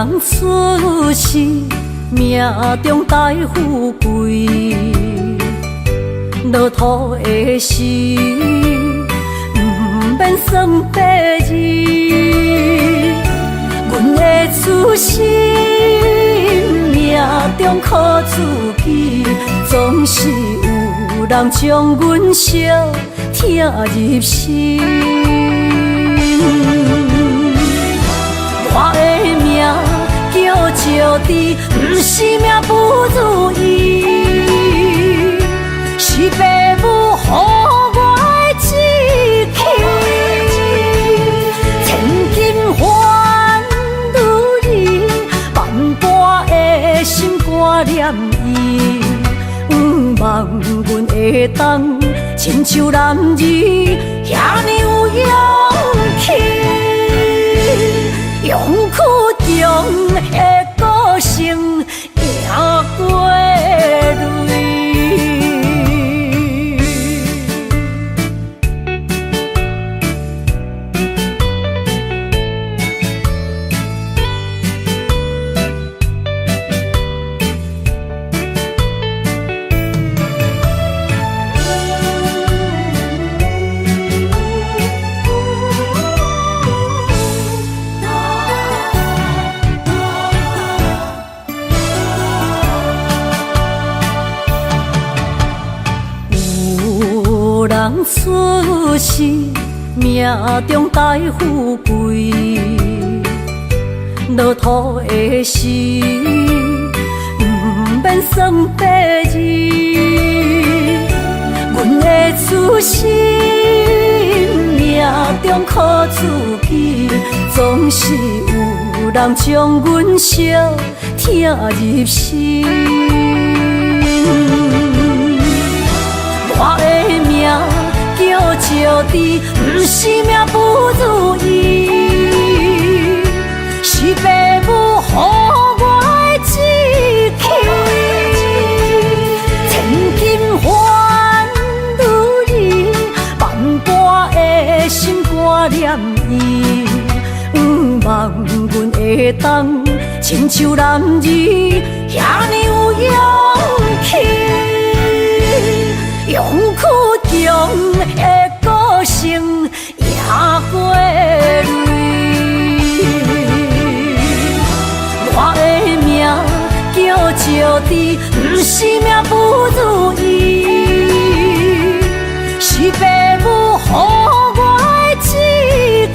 人出世，命中带富贵，落土的时，不免算白字。阮的出身，命中靠自己，总是有人将阮惜听入心。我的命叫石地，不是命不如意，是父母予我的志气。千金换如意，万般的心挂念伊，望阮会当亲像男儿遐尼有勇气。勇屈中的个性，赢过泪。人出世，命中带富贵，落土的时，不免算白字。阮的出身，命中靠自己，总是有人将阮惜听入心。我的命叫石地，不是命不如意，是父母予我的志气。千金换如意，万般的心挂念伊，望阮会当亲像男儿遐尼有勇气。勇屈中的个性，赢过泪。我的命叫石地，不是命不如意，是父母予我的志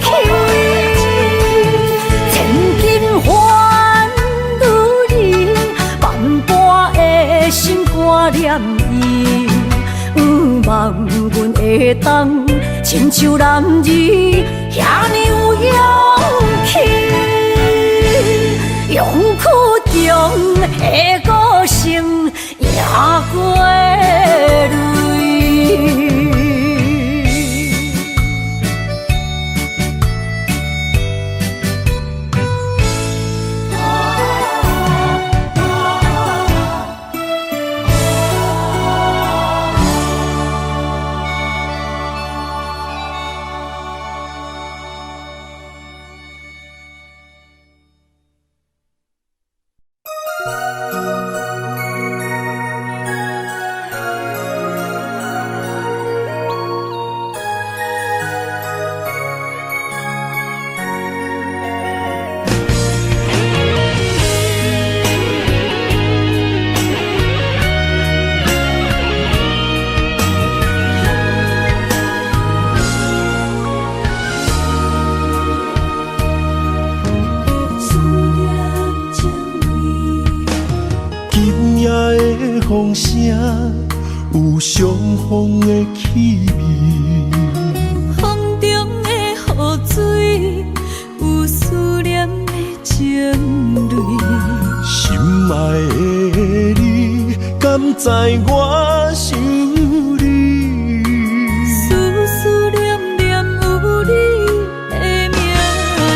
气。千金换如意，万般的心挂念伊。望阮会当亲像男儿遐尼有勇气，勇屈中的个性，赢过泪。风声有相逢的气味，风中的雨水有思念的情泪。心爱的你，敢知我想你？思念念有你的名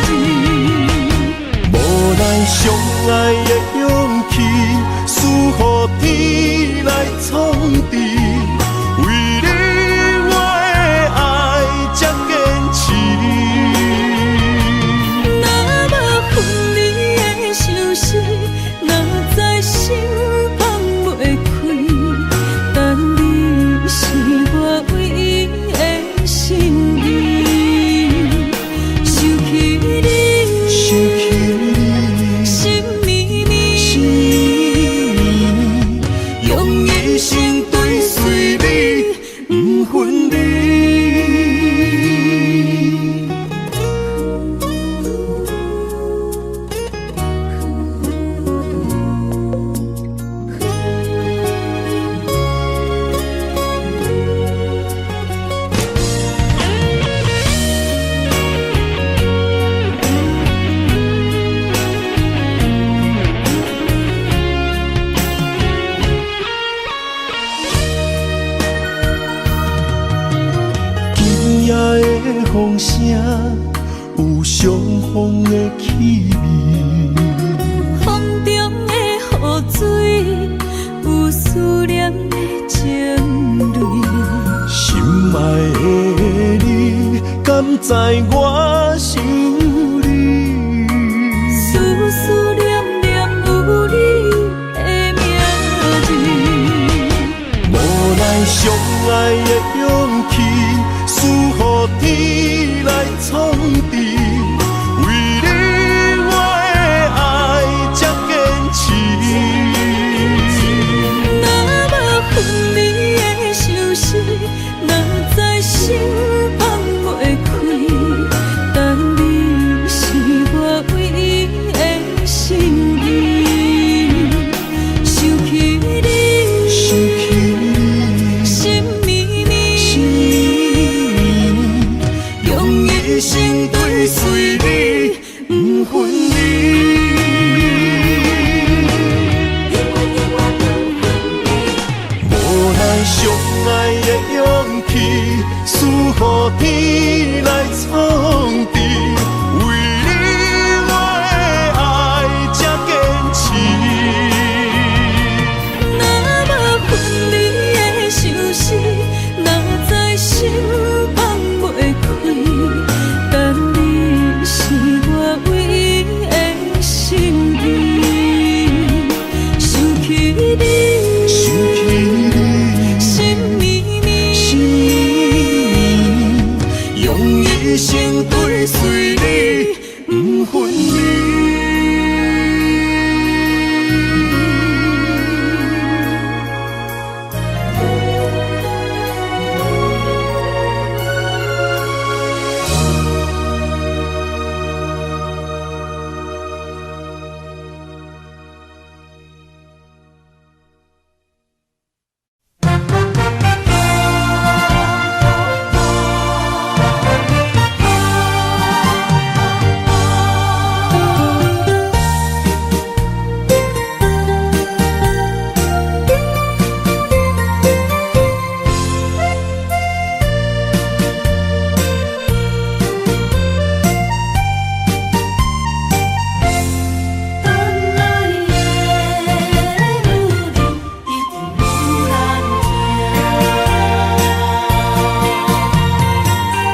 字，无奈相爱的勇气，输予天来创治。为你我的爱才坚持。若无分离的心风的气味。风中的雨水，有思念的情泪。心爱的你，敢知我想你？思思念念有你的名字。无奈相爱的勇气，输予天来创治。为你我的爱才坚持。若无分离的相思，哪知心放袂开。但你是我唯一的心意，想起你，想起你，心绵绵，用一生追随你，不分离。无奈相爱的勇气，输予天来创治。为你我的爱才坚持。若无分离的相思，哪知心放袂开。但你是我唯一的心意，想起你，想起你，心绵绵，用一生追随你，不分离。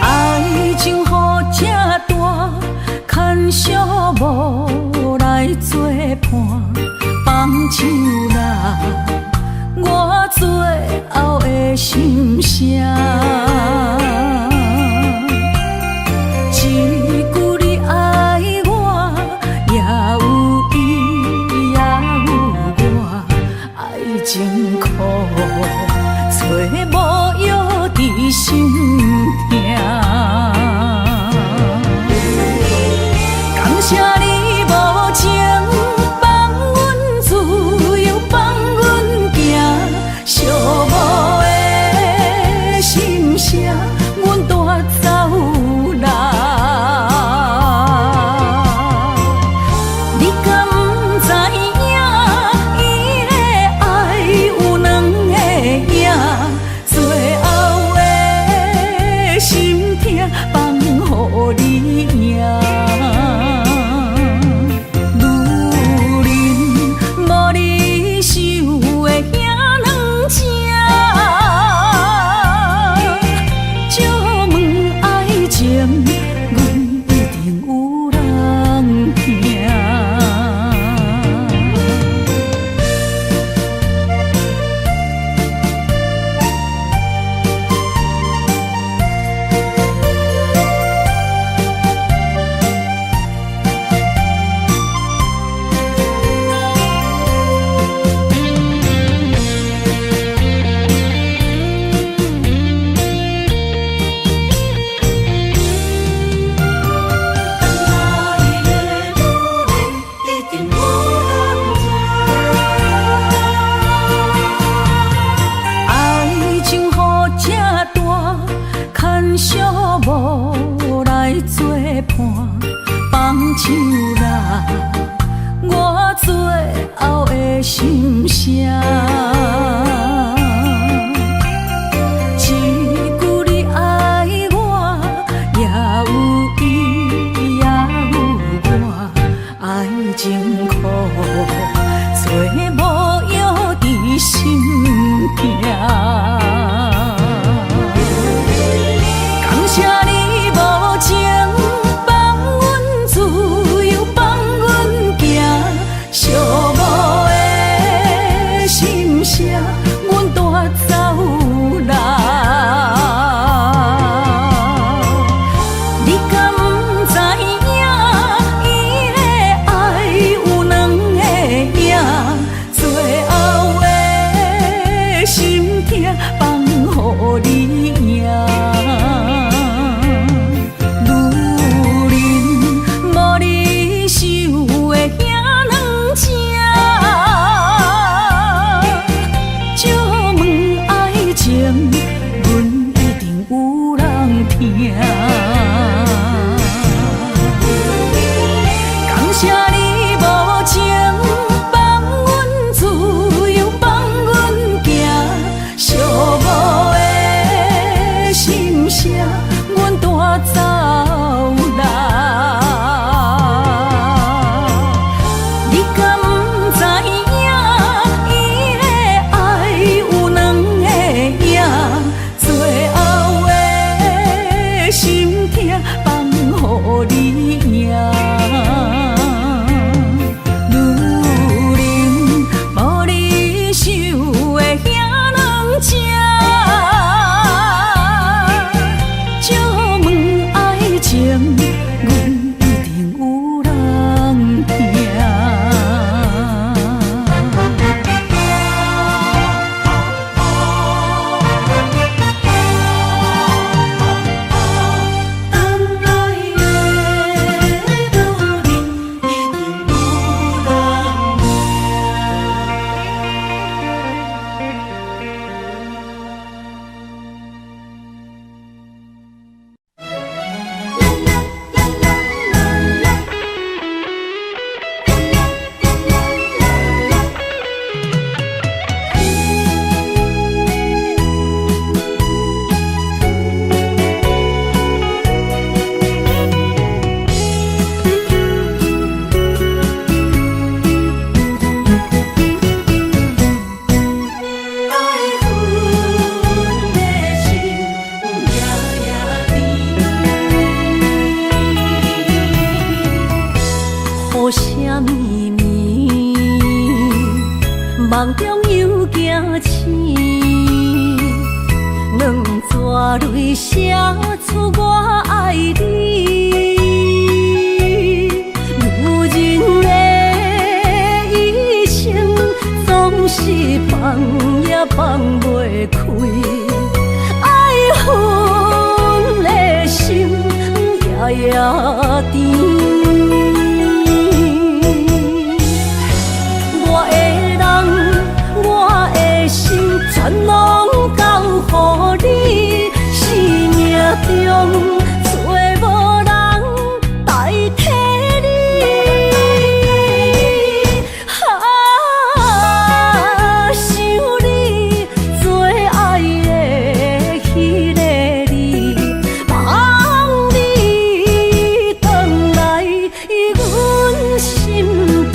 爱情雨这大，牵小无来作伴，放手啦，我最后的心声。一句你爱我，也有伊，也有我，爱情苦，找无药伫心痛。感谢你无情，放阮自由，放阮行，寂寞的心声，阮带走啦。你敢不知影，伊的爱有两个影，最后的心痛放予你赢。一句你爱我，也有伊，也有情苦，做无药伫心痛。感谢你无情放阮自由，放阮行，寂寞的心声，阮带走啦。你敢不知影，伊的爱有两个影，最后的心痛放予你赢。女人无你受的遐两只，借问爱情，阮一定有人听。感谢你无情放阮自由，放阮行，寂寞的心声，阮带走啦。你敢不知影，伊的爱有两个影，最后的心痛放予你赢。女人无你受的遐两只，借问爱情，阮一定有人听。雨声绵绵，梦中又惊醒，两撮泪写出我爱你。女人的一生，总是放也放袂开，爱恨的心夜夜甜。我的心全拢交予你，生命中找无人代替你。想你最爱的迄个你，望你回来阮心间。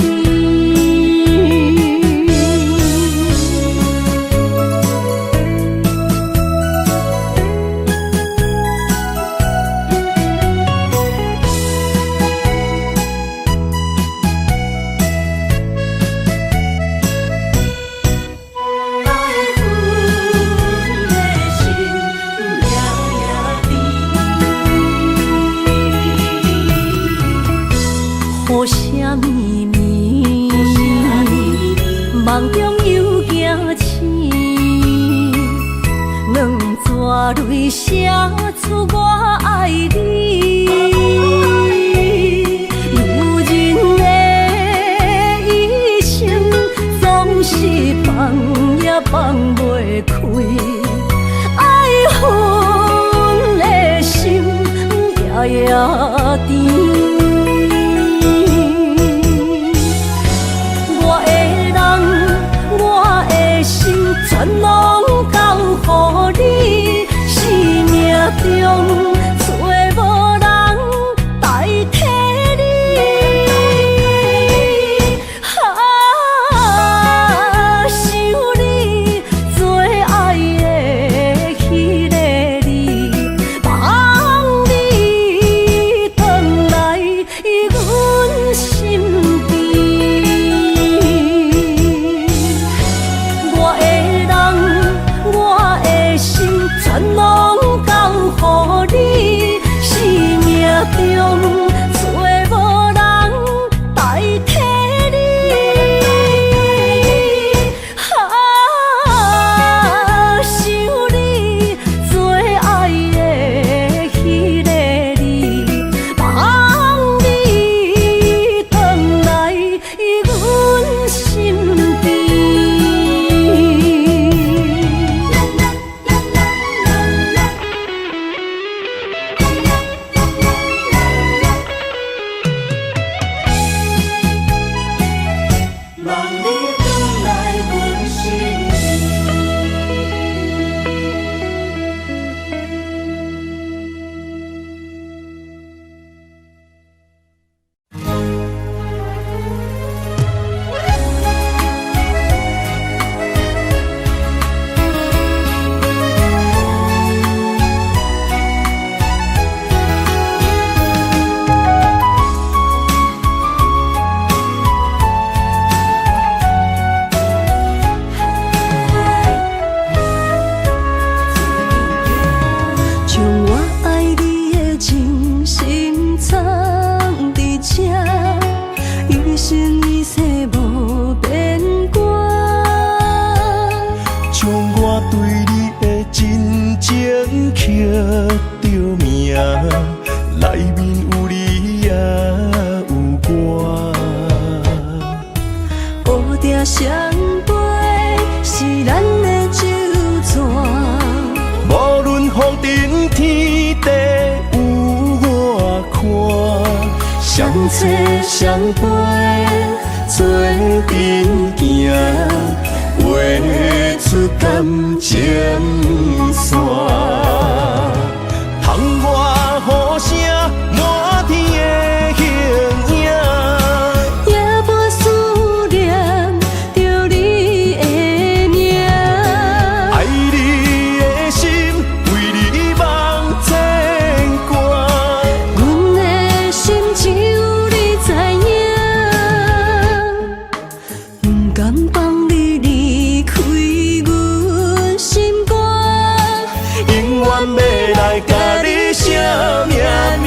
雨声绵绵，梦中又惊醒，两撮泪写出我爱你。女人的一生，总是放也放袂开，爱恨的心夜夜甜。我的心全拢交予你，生命中找无人代替你。身边。我的人，我的心，全拢交予你，生命中找无人代替你。想你做爱的迄个你，望你回来阮身边。望你回来阮身将我爱你的情深藏伫这，一生一世无变卦。将我对你的真情刻着名，内面有你也有我。乌蝶双飞是咱的酒泉。无论风尘天地有我看，相找相陪做阵行，画出感情线。窗外雨声满天的形影，也无思念着你的名。爱你的心为你梦牵挂。阮的心只有你知影，不甘放你离开阮心肝，永远要来甲你写命名。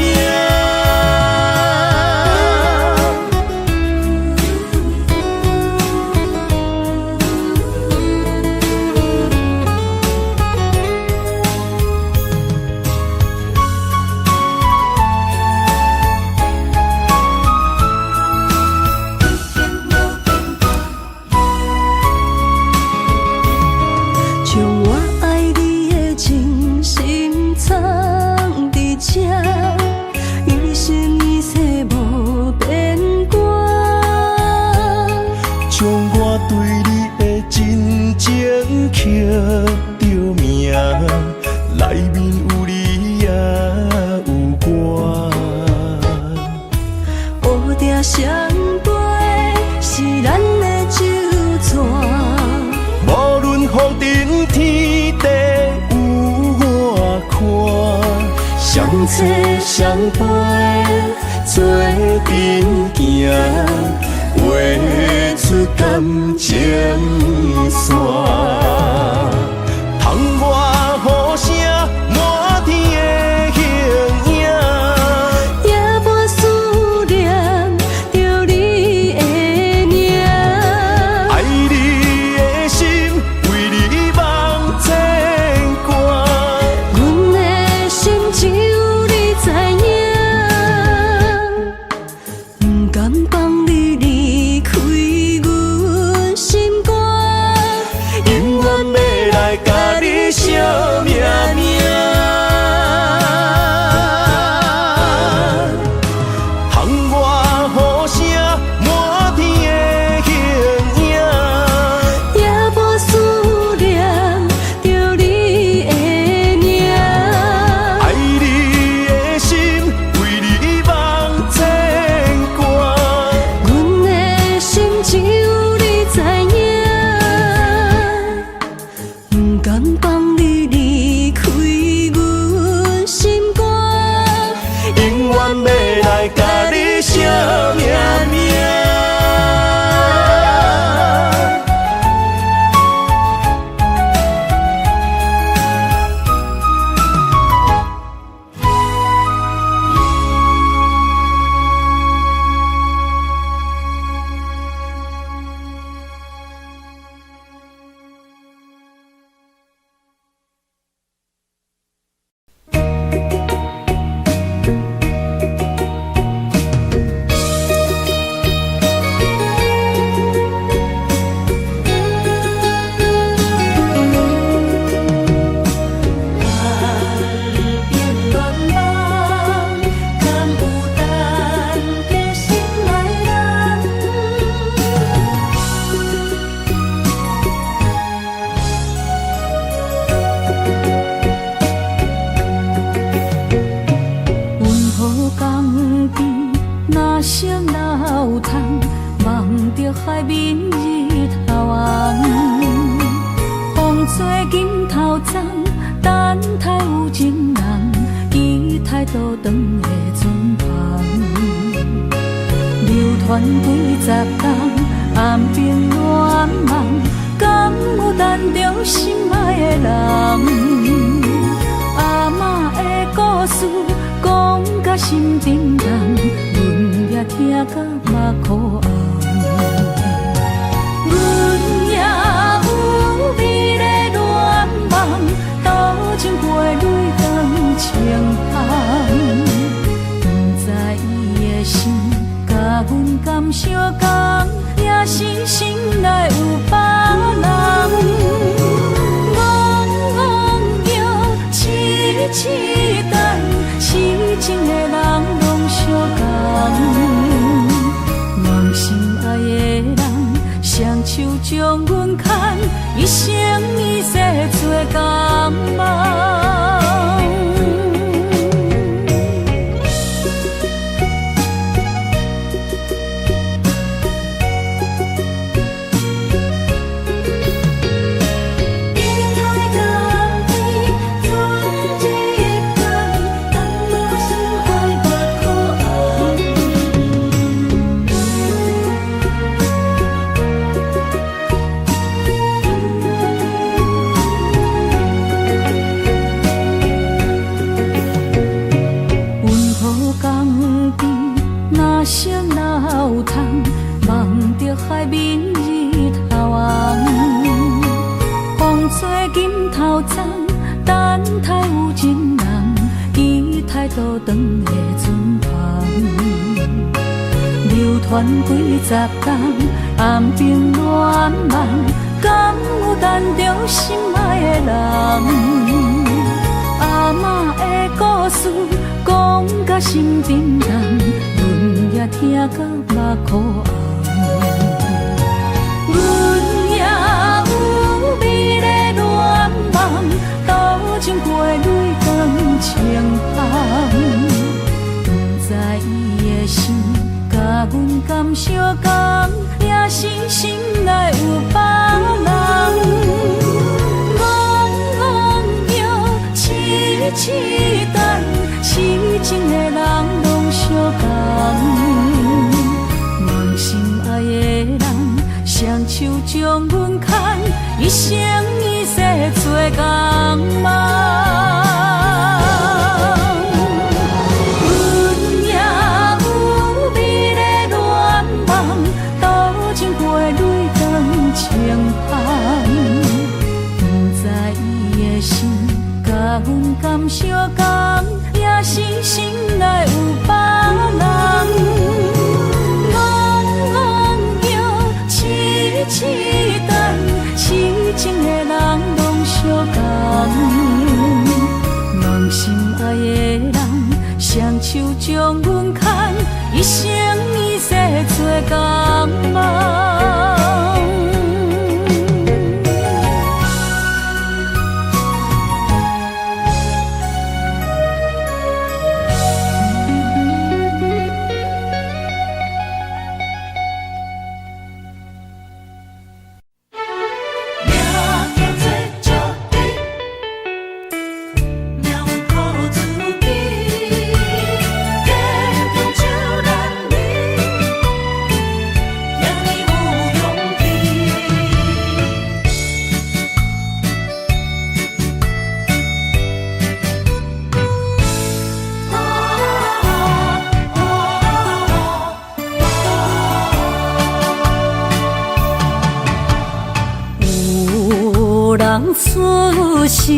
将我爱你的情深藏伫这，一生一世无变卦。将我对你的真情刻着名，内面有你也有我。乌蝶双飞是咱的酒泉。无论风尘天地有我看，相找相陪做阵行，画出感情线。窗外雨声满天的形影，也无思念着你的名。爱你的心为你梦牵挂。阮的心只有你知影，不甘放你离开阮心肝，永远要来甲你写命名。窗外雨声满天的形影，也无思念着你的名。爱你的心为你梦牵挂。阮海面日头红，风吹金头鬃，等待有情人，期待倒转的船旁，流传几十冬，暗冰乱梦，敢有等着心爱的人？阿嬷的故事讲甲心沉重，阮也听甲目眶红。阮也有美丽恋梦，斗阵过泪光清风。不知伊的心甲阮敢相共，也是心内有别人。痴等，痴情的人拢相共，梦心爱的人，双手将阮牵，一生一世做共梦。望着海面日头红，风吹金头鬃，等待有情人，期待倒转的船旁，流传几十冬，暗冰乱梦，敢有等着心爱的人？阿嬷的故事讲甲心沉重，阮也听甲目眶红。阮也有美丽恋梦，斗阵过泪光清风。不知伊的心甲阮敢相共，也是心内有别人。痴等，痴情的人拢相共，梦心爱的人，双手将阮牵，一生一世做共梦。阮也有美丽恋梦，斗阵过泪光清风。不知伊的心甲阮敢相共，也是心内有别人。痴等，痴情的人拢相共，梦心爱的人，双手将阮牵，一生一世做共梦。出世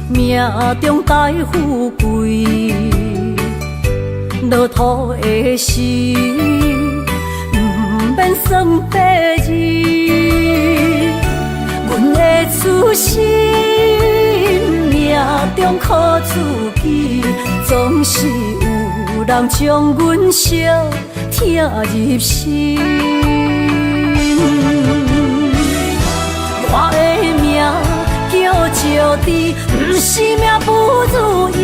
命中带富贵，落土的时，不免算白字。阮的出身命中靠自己，总是有人将阮惜听入心。我的命叫石地，不是命不如意，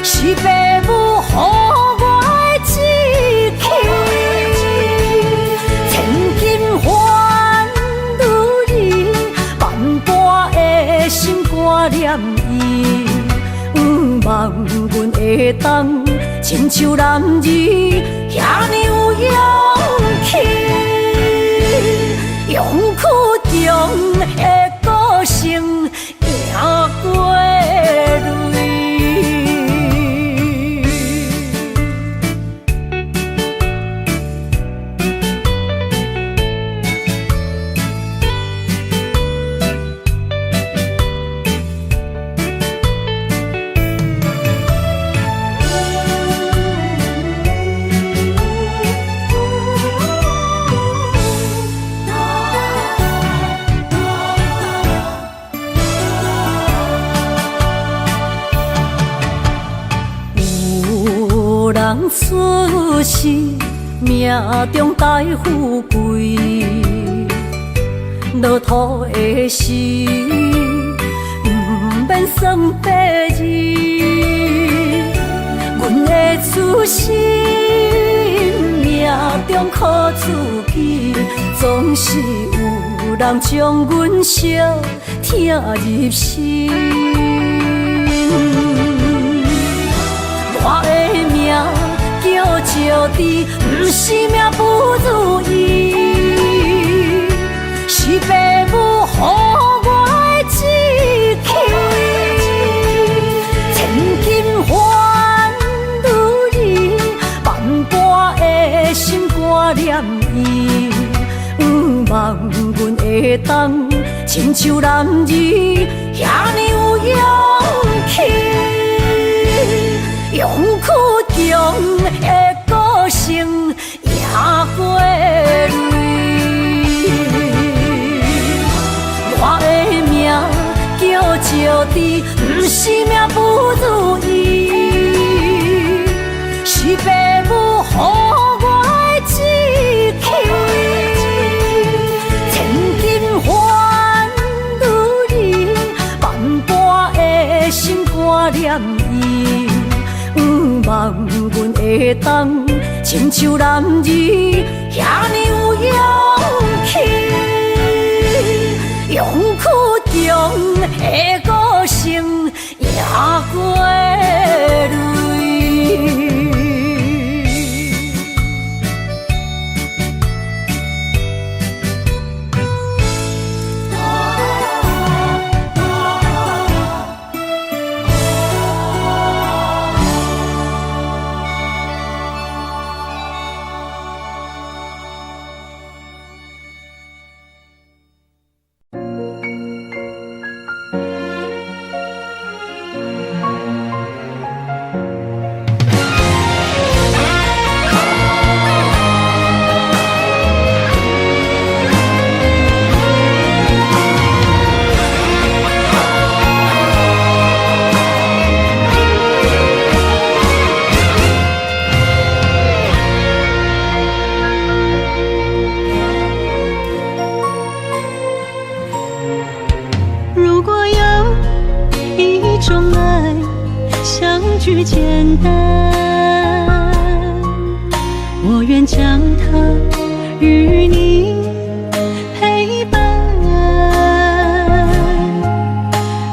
是爸母予我的志气。会当亲像男儿遐尼有勇气，勇气中的个性赢过泪。人出世，命中带富贵，落土的时，不免算白字。阮的出身，命中靠自己，总是有人将阮惜疼入心。我的命叫石地，不是命不如意，是父母予我的志气。千金换如意，万般的心肝念伊。望阮会当亲像男儿遐尼有勇气。勇气中的个性赢过泪。我的命叫石地，不是命不如意，是父母予我的志气。千金换如意，万般的心肝念伊。望阮会当亲像男儿遐尼有勇气，勇气中的个性赢过泪。句简单，我愿将它与你陪伴，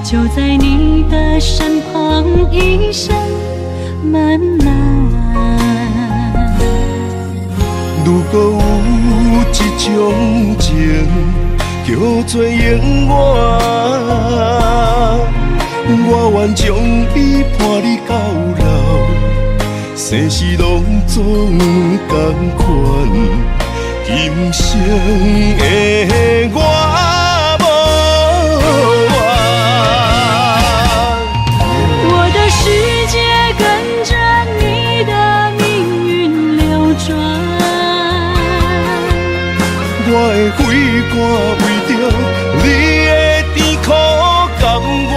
就在你的身旁，一生漫漫。如果有一种情叫做永远，我愿将伊伴你到老，生死拢总同款。今生的我无怨，我的世界跟着你的命运流转，我的血汗为着你的甜苦甘愿。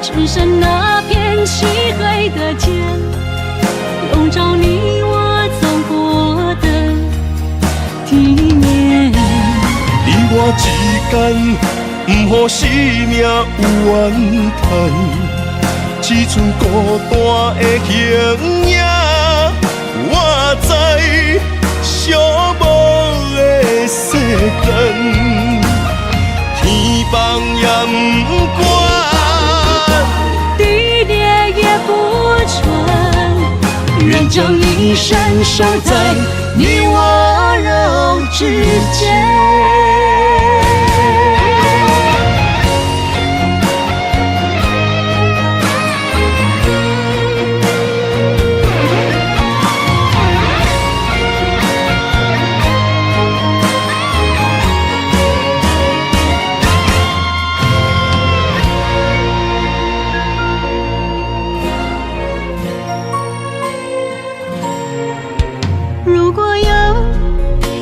只剩那片漆黑的天，笼罩你我走过的地面。你我之间，不予生命有怨叹，只剩孤单的形影。我知，寂寂寞的世间，天放也不管，地裂也不穿，愿将一生守在你我肉之间。如果有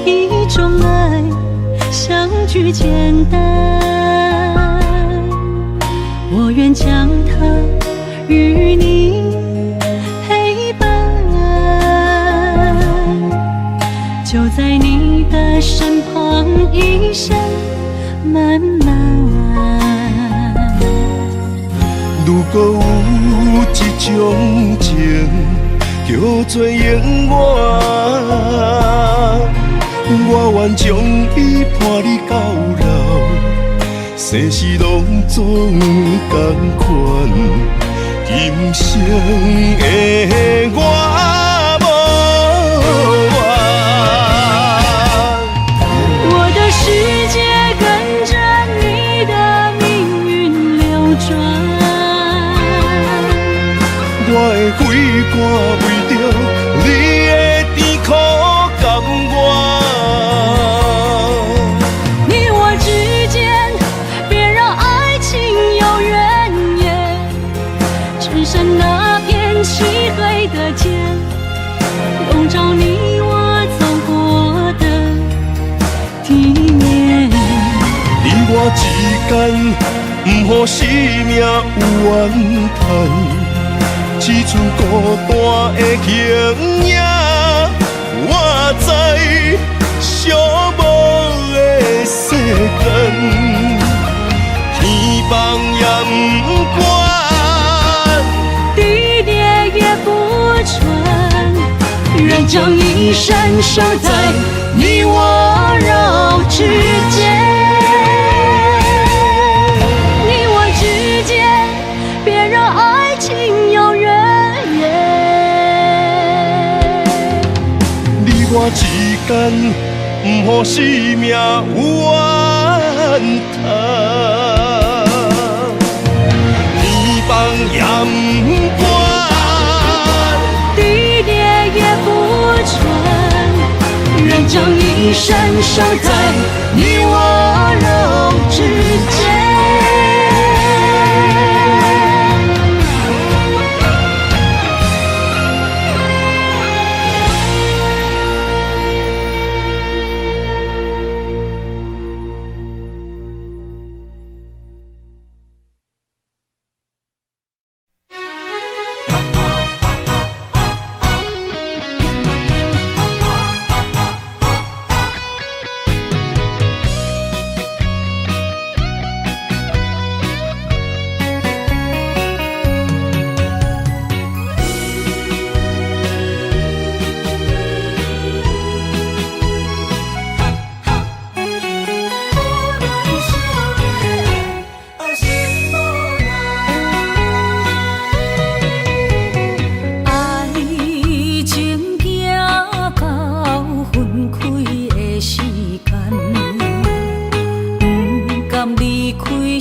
一种爱，相聚简单，我愿将它与你陪伴，就在你的身旁，一生漫漫。如果有一种情，叫做永远，我愿将伊伴你到老，生死拢总同款，今生的我无怨。我的世界跟着你的命运流转，我的肺肝为着你的甜苦甘愿。你我之间别让爱情有怨言，只剩那片漆黑的街，笼罩你我走过的地面。你我之间，不予生命有怨叹。只剩孤单的形影，我知寂寞的世间，天放也不管，地裂也不穿，愿将一生守在你我肉之间。你我之间，别让爱情有怨言。你我之间，不予生命有怨叹。天放也不管，地裂也不穿，愿将一生守在你我肉之间。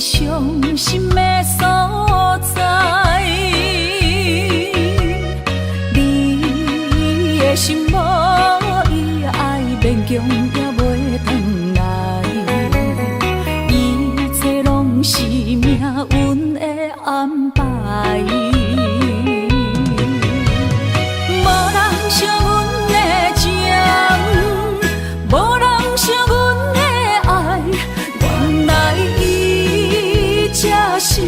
伤心的所在，你的心无伊爱勉强也袂转来，一切拢是命运的安排。无人惜阮的情，无人惜阮的爱，原来伊才是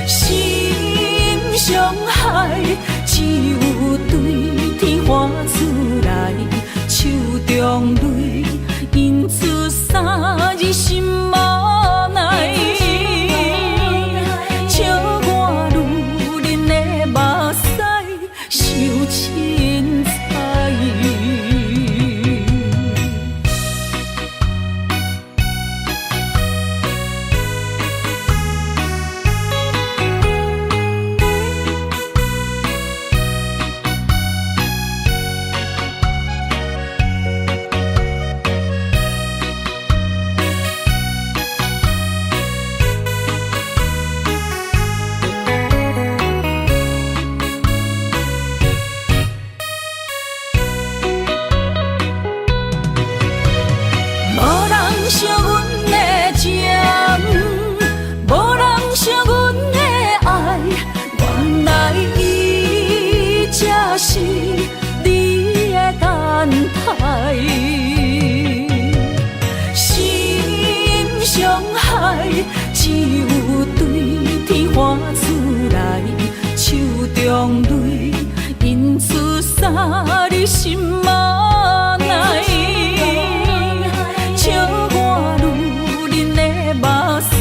心上海只有对天花出来，手中泪印出三字心无奈，笑我女人的目屎受凊彩。是你的等待，心上海只有对天花出来，手中泪印出三字心无奈，笑我女人的目屎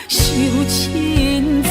受凊彩。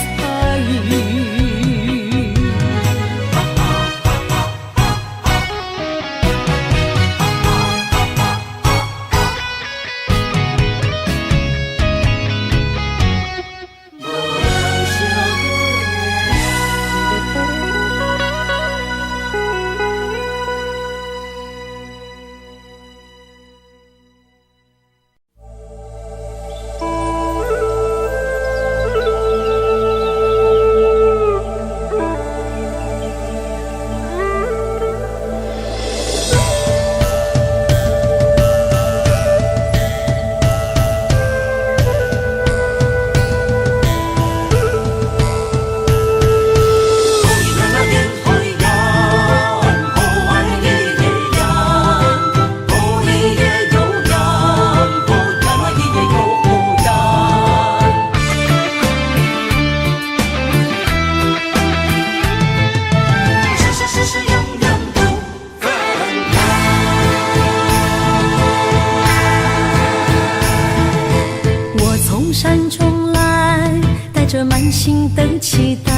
山中来，带着满心的期待，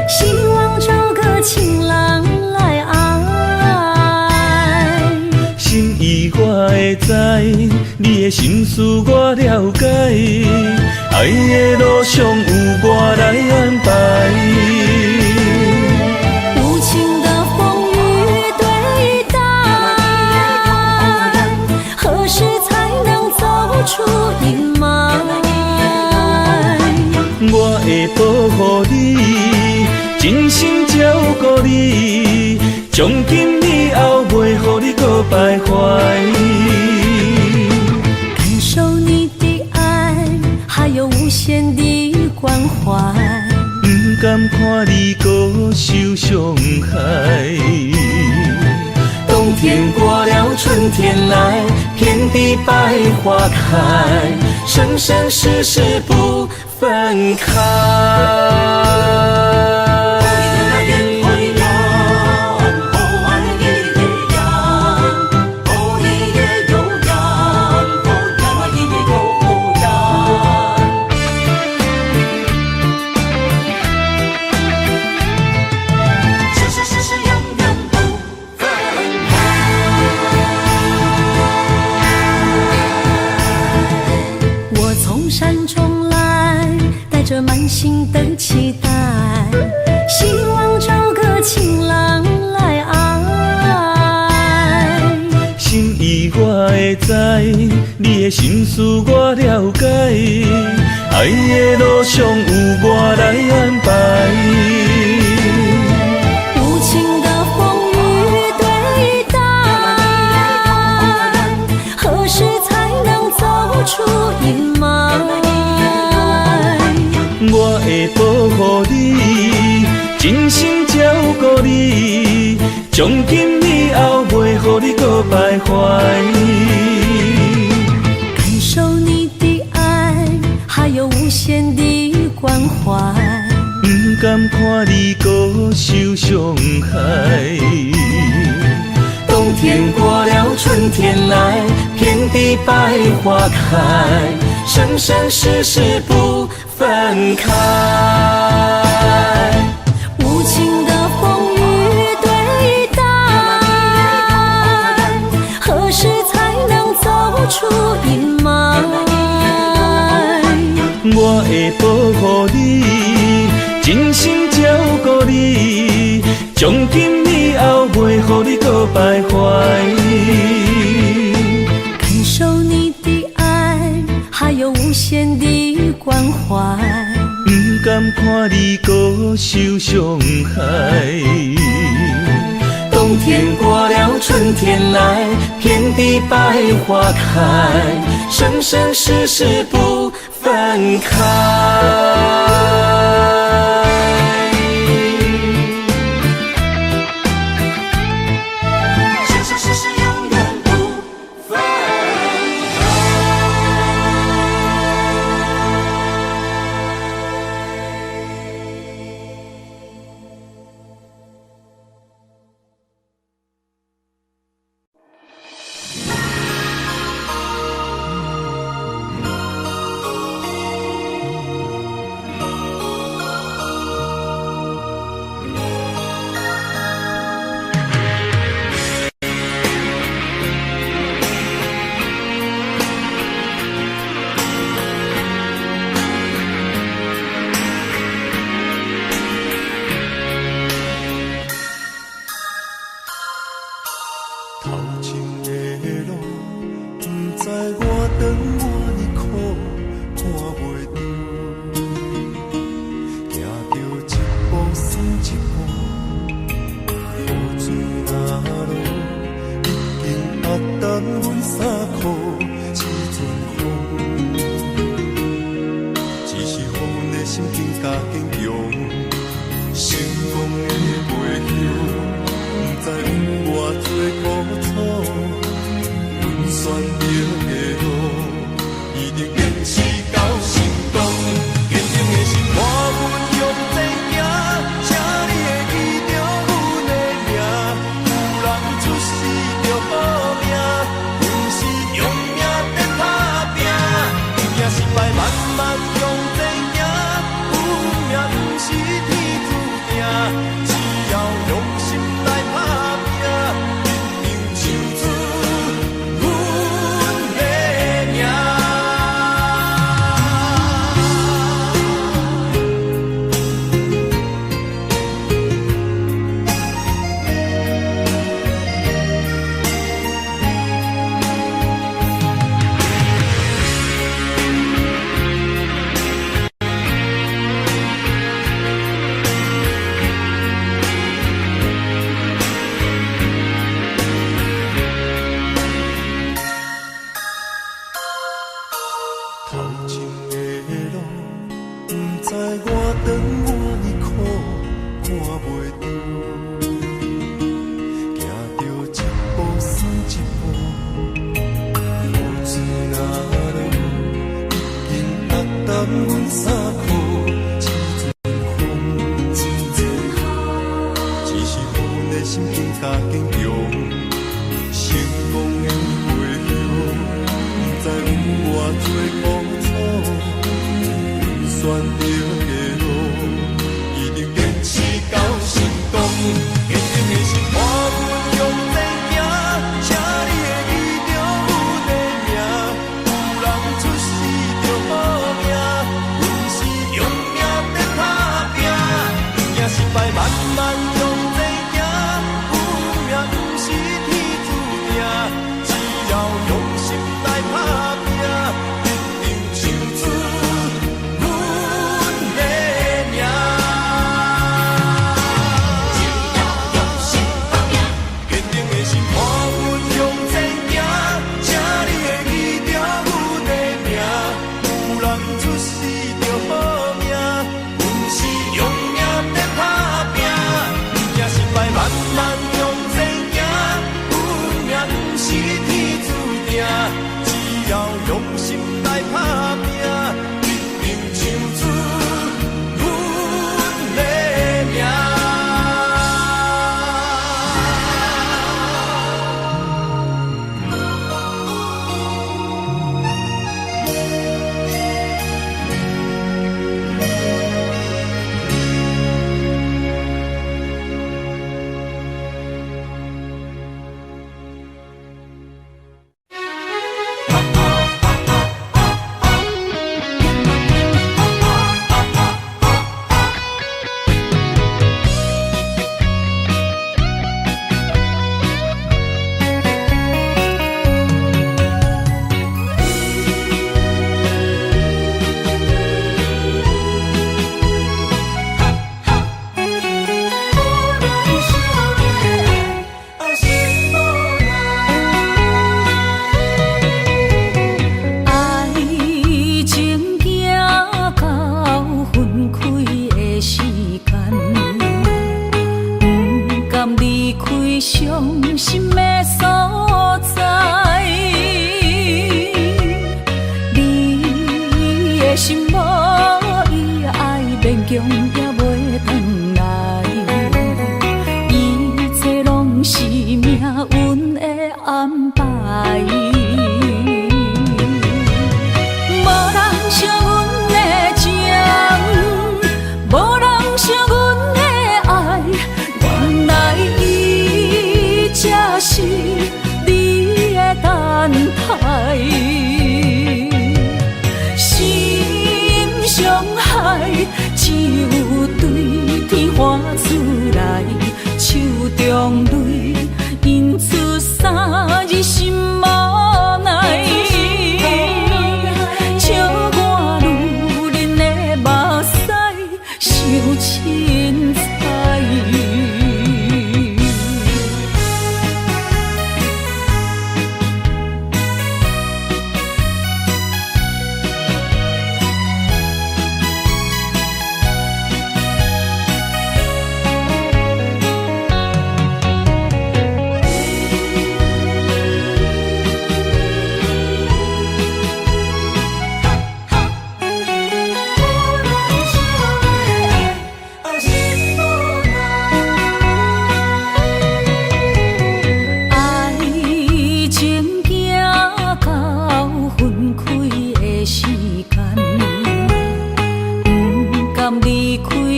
希望找个情郎来爱。心意我会知，你的心思我了解，爱的路上有我来安排。无情的风雨对待，何时才能走出阴霾？我会保护你，真心照顾你，从今以后袂予你搁徘徊。感受你的爱，还有无限的关怀，不敢看你搁受伤害。冬天过了，春天来，遍地百花开，生生世世不分开。山中来，带着满心的期待，希望找个情郎来爱。心意我会知，你的心思我了解，爱的路上有我来安排。无情的风雨对待，何时才能走出阴霾？我会保护你，真心照顾你，从今以后袂予你搁徘徊。感受你的爱，限的关怀。不敢看你搁受伤害。冬天过了，春天来，遍地百花开，生生世世不分开。无情的风雨对待，何时才能走出阴霾？我会保护你，真心照顾你，从今以后袂予你搁徘徊。感受你的爱，还有无限的关怀。不敢看你搁受伤害。冬天过了，春天来，遍地百花开，生生世世不分开。强也袂转来，一切拢是命运的安排。无人惜阮的情，无人惜阮的爱，原来伊才是你的等待。伤害只有对天花出来，手中泪因出三日心无奈，笑我女人的目屎伤凊彩。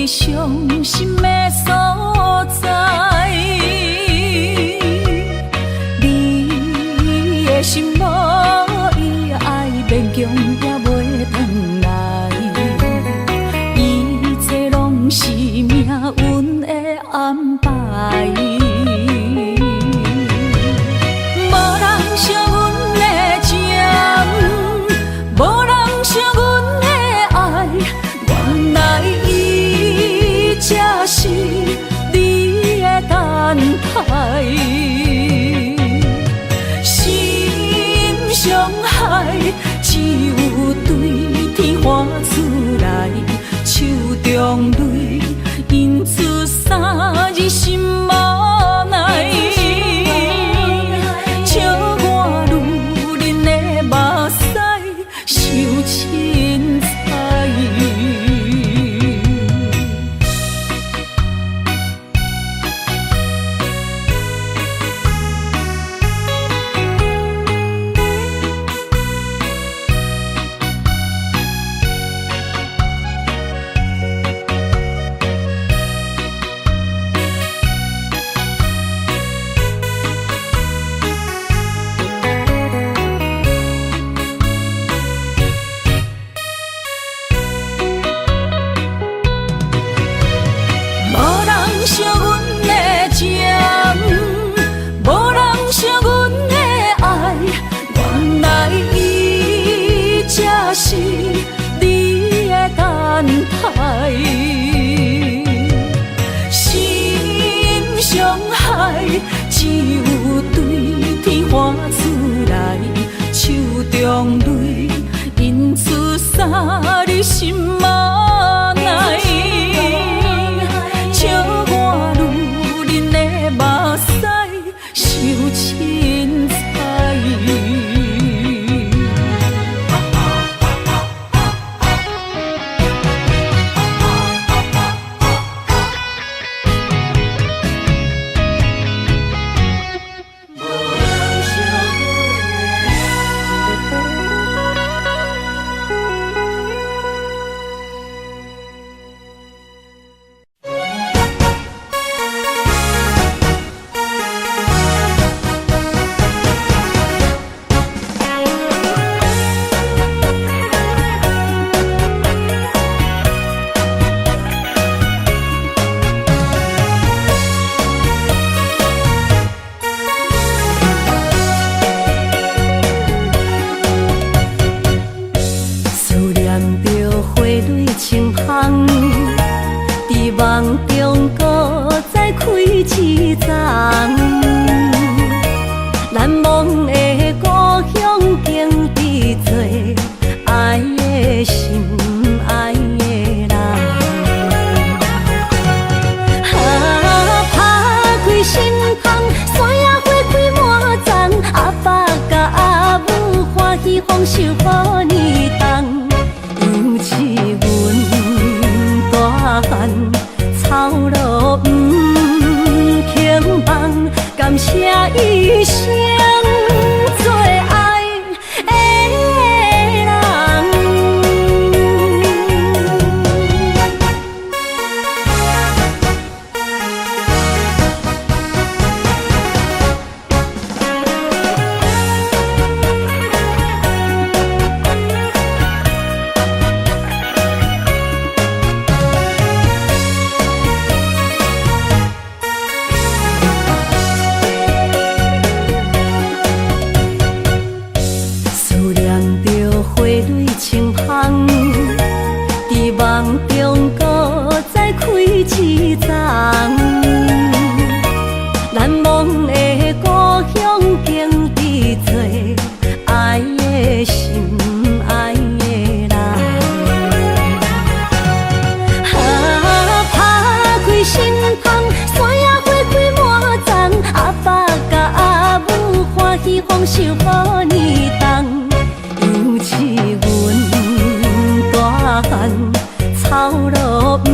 伤心的所在，你的心无伊爱勉强也袂转来，一切拢是命运的安排。无人惜阮的情，无人惜阮的爱，原来才是你的等待，心伤害只有对天花出来，手中泪因出三日心无奈，笑我女人的目屎受凊彩。惜阮的情，无人惜阮的爱，原来伊才是你的等待。心伤害只有对天花出来，手中泪因出三日心无奈。笑我女人的目屎受凊彩。难忘的故乡，经历做爱的心，爱的人。打开心窗，山野花开满丛，阿爸甲阿母欢喜丰收好年冬，尤是阮大草路不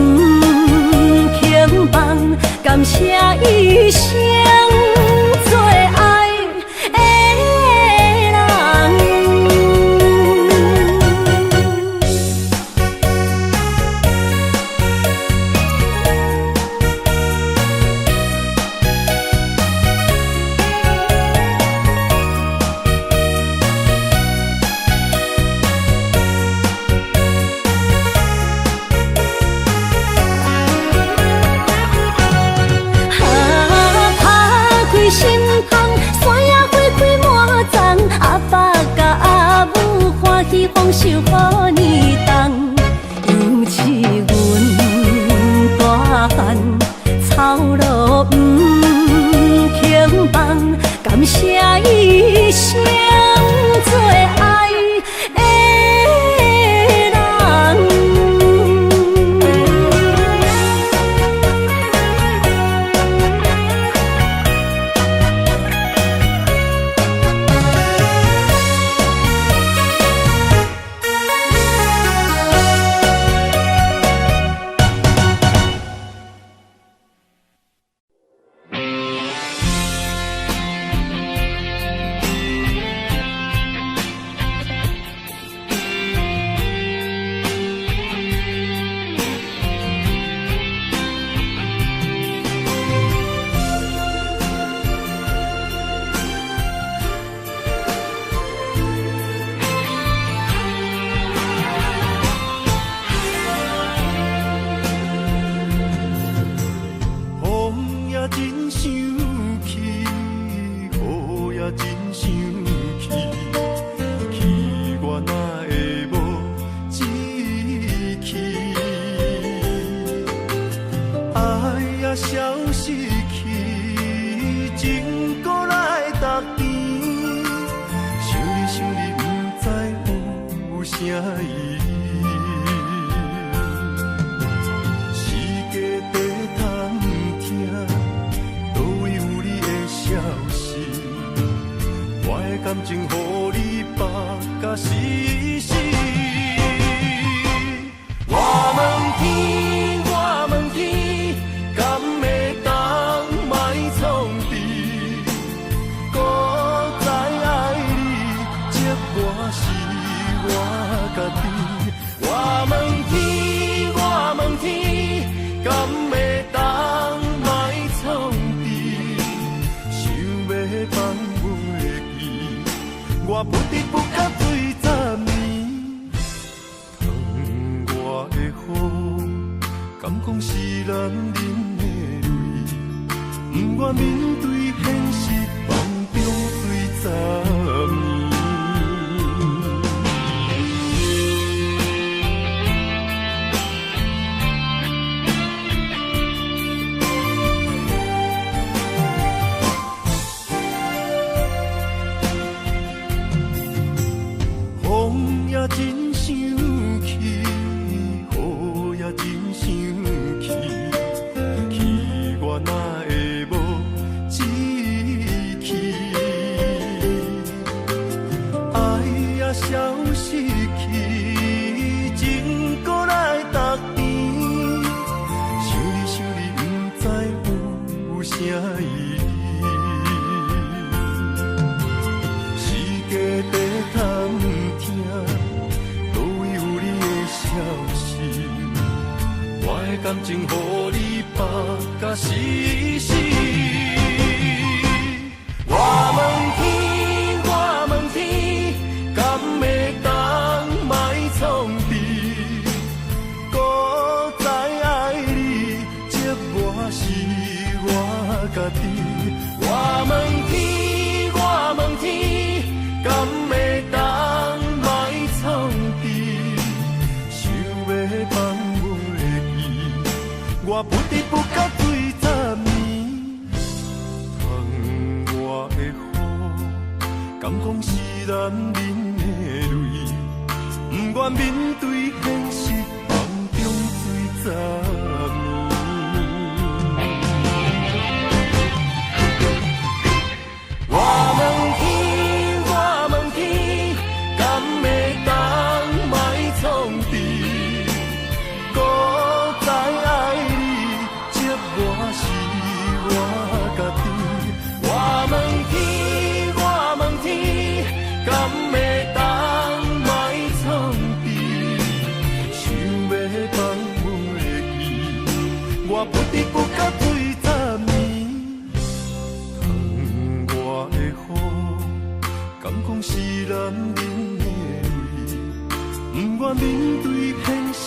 轻放，感谢一生做爱的人。心芳，山野花开满丛，阿爸甲阿母欢喜丰收好年冬。尤是阮大汉，草路不轻放，感谢一生做爱的人。我不得不甲对10年，疼我的雨，敢讲是男人的泪，不愿面对现实，梦中对10年。风也真生气，雨也真生气，气我哪会无志气？爱也消失去，情搁来逐甜，想你想你，不知有啥意义。世界在贪听，倒位有你的消息？我的感情，予你绑甲死死。我问天，我问天，敢会当莫创治？搁再爱你，这我是我家己。我问天，我问天，敢会当莫创治？想要放袂记，我不得不甲对10年。疼我的雨，敢讲是男人的泪，不愿面对现实，梦中对10年。我问天，我问天，敢会当莫创治？搁我不知不觉醉10年。窗外的雨，敢讲是男人的泪，不愿面对现实，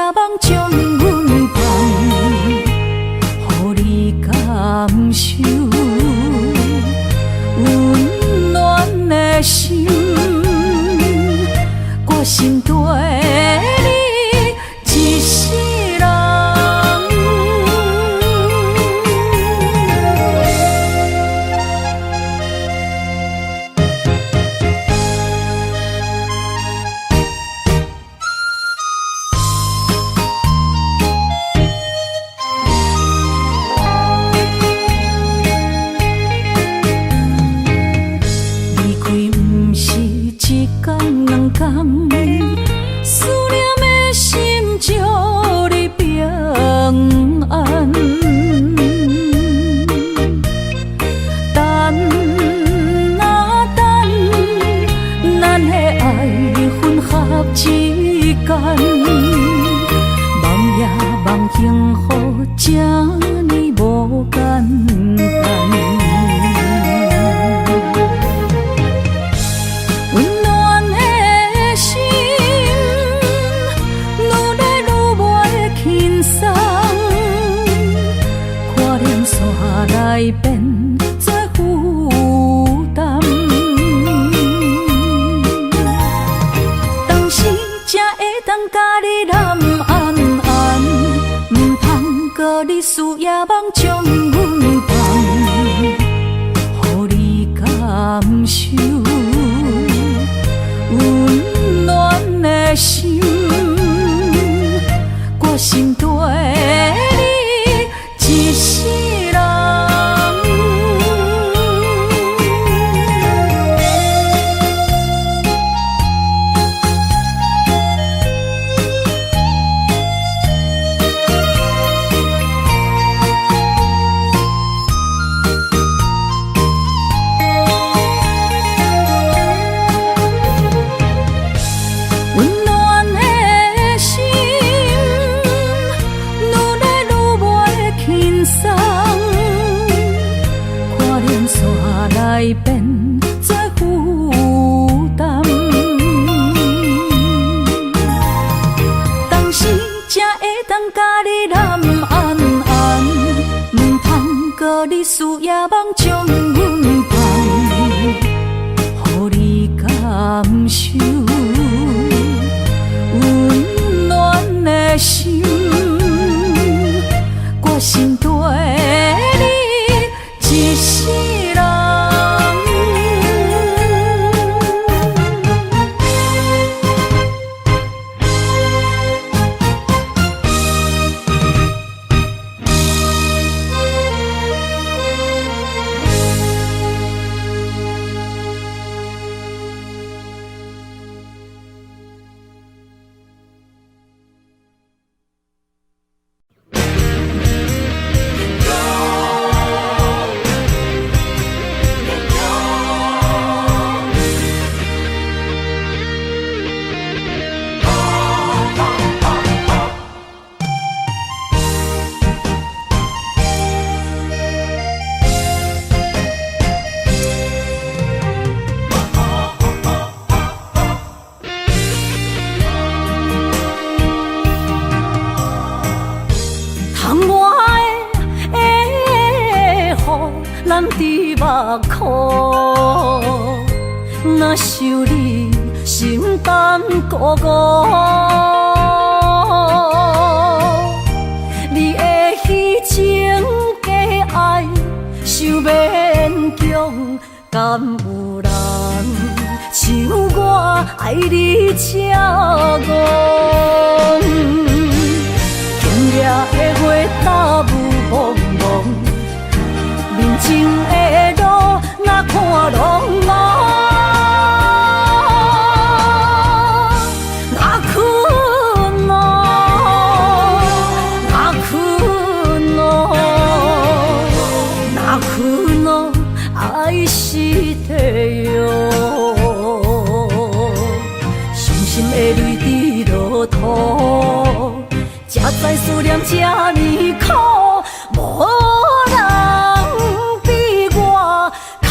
梦中醉10年。若想你，心胆孤孤。你的虚情假爱，想勉强，敢有人像我爱你这戆？今夜的月打雾蒙蒙，面前的路哪看拢茫。爱是地哟，伤心的泪滴落土，才知思念这呢苦，无人比我较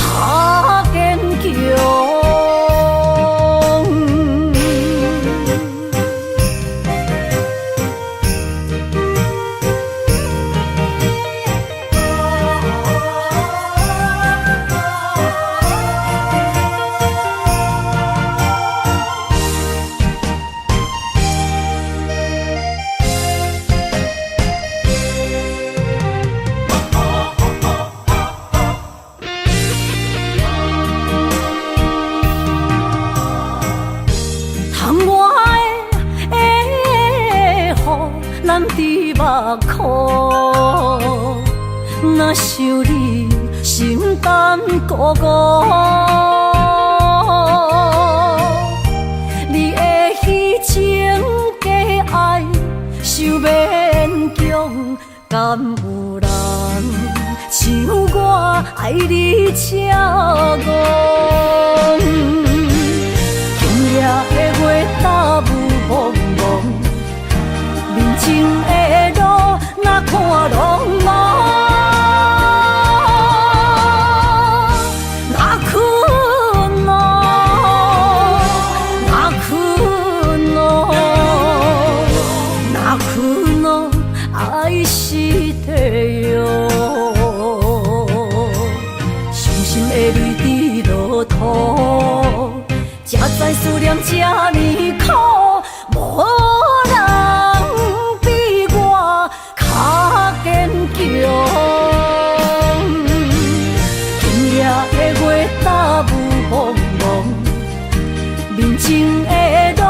坚强。目眶，若想你，心胆孤孤。你的虚情假爱，想勉强，敢有人像我爱你这戆？今夜的月打雾蒙蒙，面前的路哪看拢茫。爱是地哟，伤心的泪滴落土，才知思念这呢苦，无人比我较坚强。今夜的月打雾蒙蒙，面前的路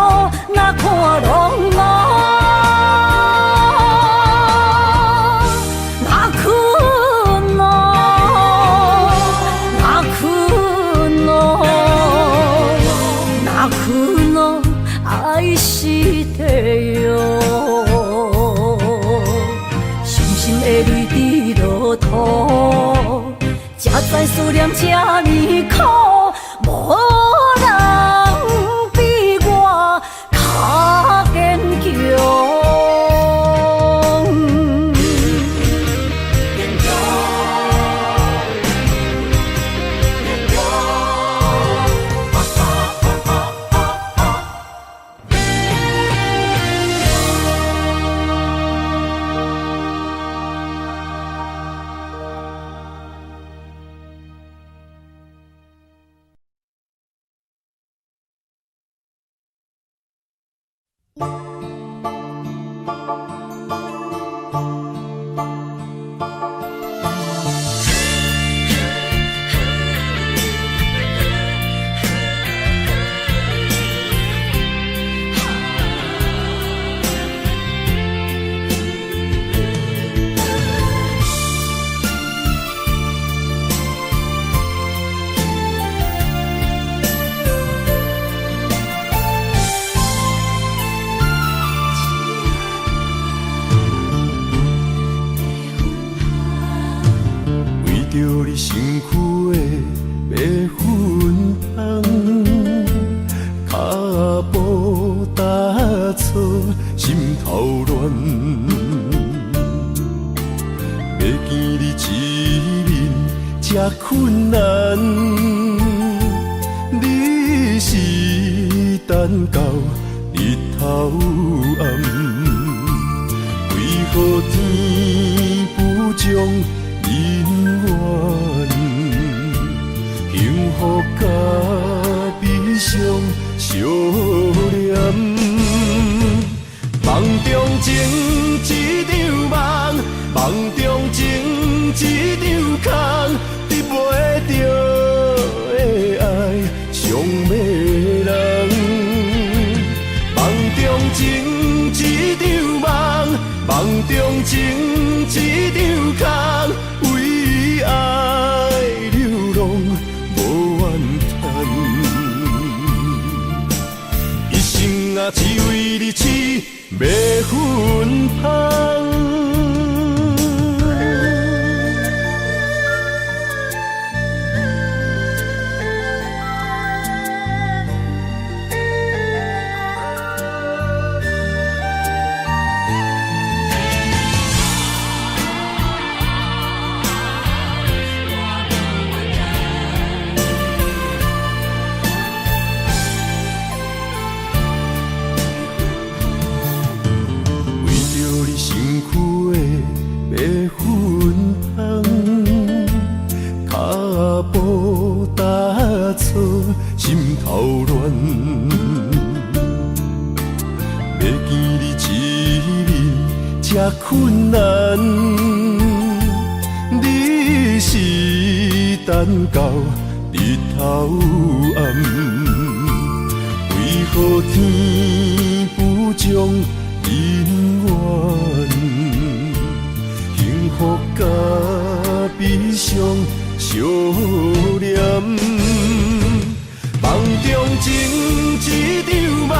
哪看拢茫。爱是地哟，伤心的泪滴落土，才知思念这呢苦，无人比我较坚强。困难，你是等到日头暗，为何天不将人怨，幸福甲悲念。梦中情一场梦，梦中情一场空，得袂着的爱上迷人。梦中情一场梦，梦中情一场空，为爱流浪无怨叹。一生啊，只为你痴，袂分芳。心头乱，要见你一面这困难，你是等到日头暗，为何天不将姻缘，幸福甲悲伤相连？梦中情一场梦，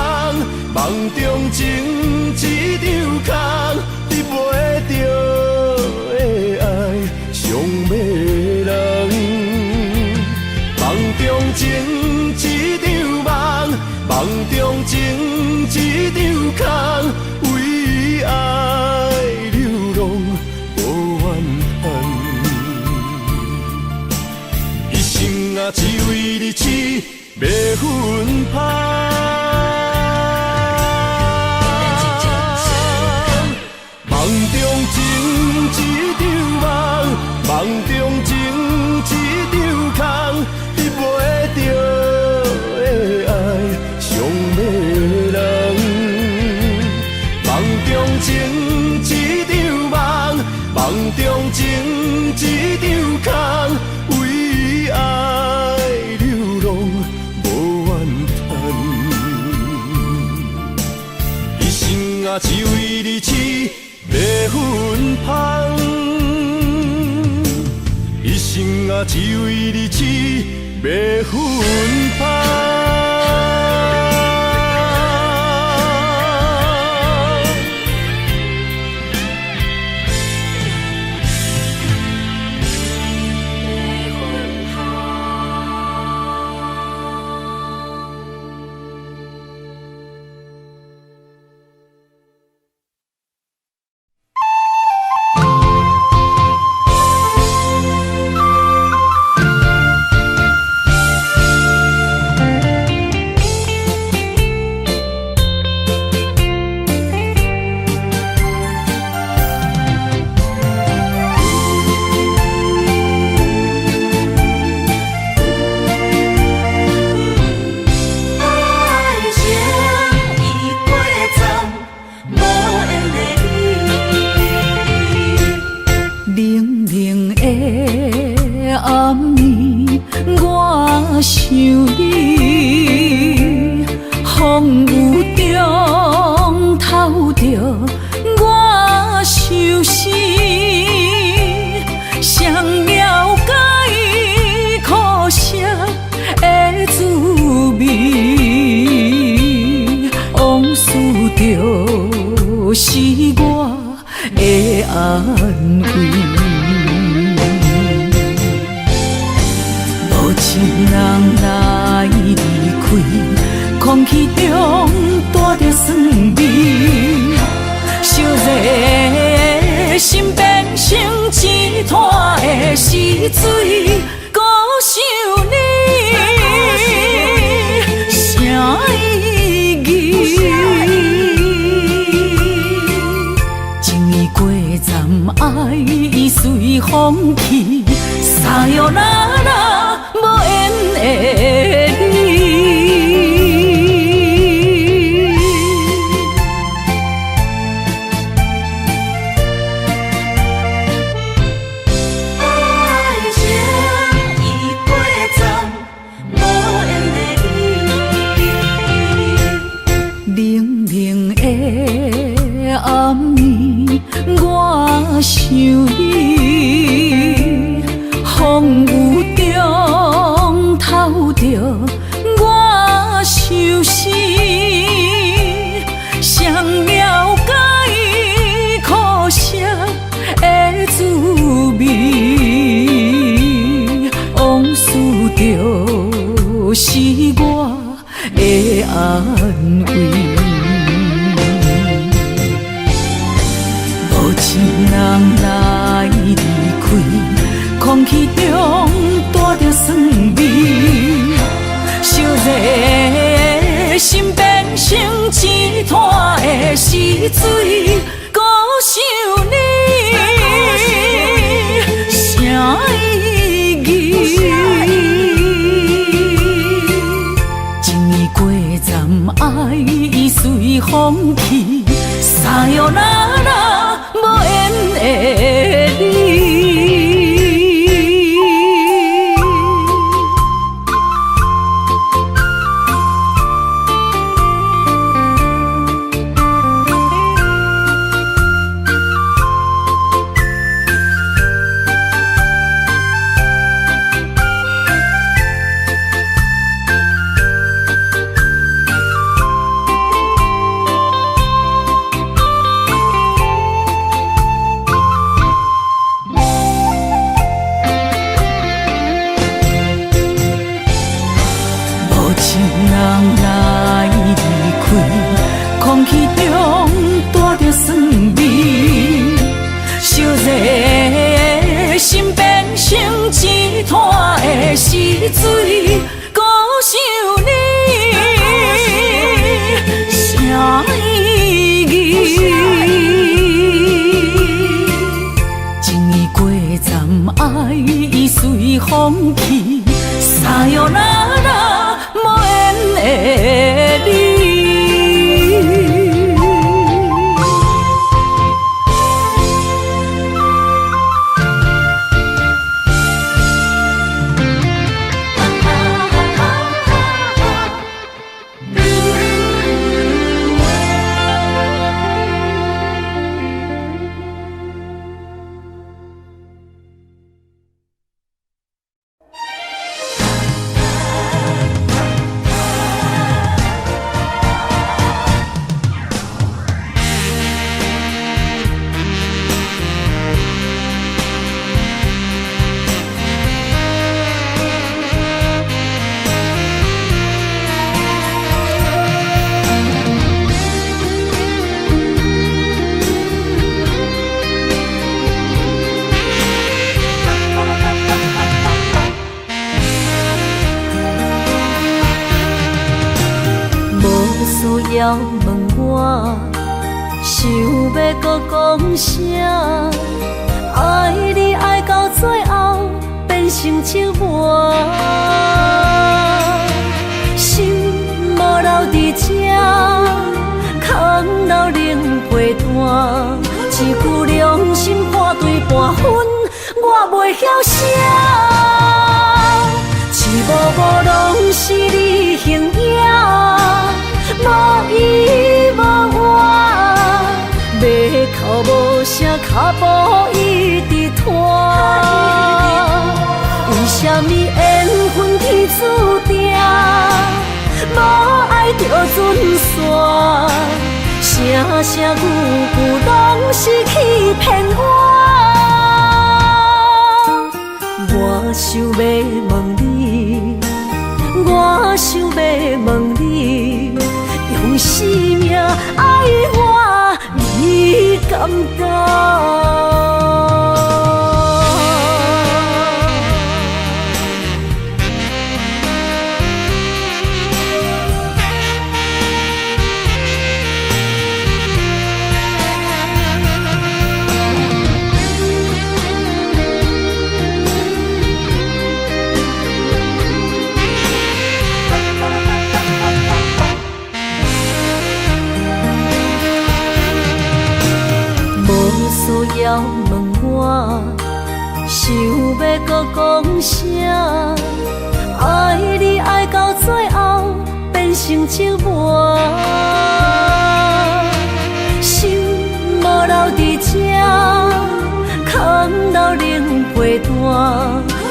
梦中情一场空，得袂着的爱上迷人。梦中情一场梦，梦中情一场空，为爱流浪无怨叹。一生啊，只为你痴，袂分芳。梦中情一场梦，梦中情一场空，得袂着的爱上迷人。梦中情一场梦，梦中情一场空，为爱流浪无怨叹。一生啊，只为你痴，袂分芳。一生啊，只为你痴，袂分芳。就是我的安慰。无情人来离开，空气中带着酸味，烧热心变成一滩的死水，孤想你，啥意义？情意过站，爱已随风去，撒哟那拉无缘的你。的暗暝，我想你，风雨中透着我相思，谁了解苦涩的滋味？往事就是我的安慰。无情人来离开，空气中带着酸味，烧热心变成一滩的死水。孤想你，啥意义？情意过站，爱已随风去，撒哟那拉，无缘的你。空气中带着酸味，烧热心变成一滩的死水。孤想你，啥意义？情意过站，爱已随风去，撒哟那拉，无缘的你。需要问我，想要搁讲啥？爱你爱到最后变成寂寞，心无留伫这，空留冷陪伴。一句良心半对半分，我袂晓写。一幕幕拢是你形影。无依无我，要哭无声，脚步一直拖。为什么缘分天注定，无爱就准线？声声句句拢是欺骗我。我想要问你，我想要问你。用生命爱我，你敢当？需要问我，想要搁讲啥？爱你爱到最后变成寂寞。单，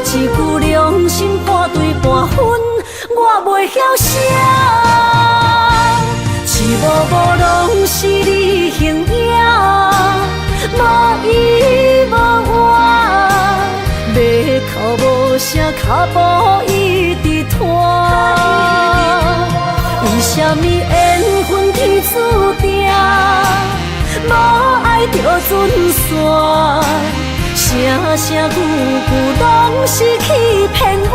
一句良心半对半分，我袂晓写。是无拢是你形影，无依无我，要哭无声，脚步一直拖。为什么缘分天注定，无爱就准线？声声句句拢是欺骗我。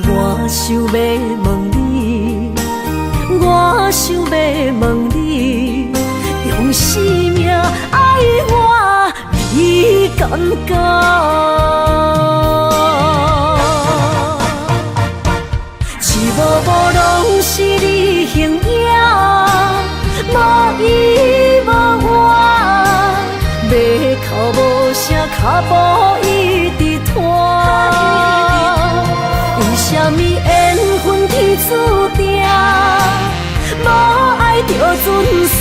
我想要问你，我想要问你，用生命爱我，你敢讲？无拢是你形影，无依无我，要哭无声，脚步一直拖。为什么缘分天注定，无爱就准线？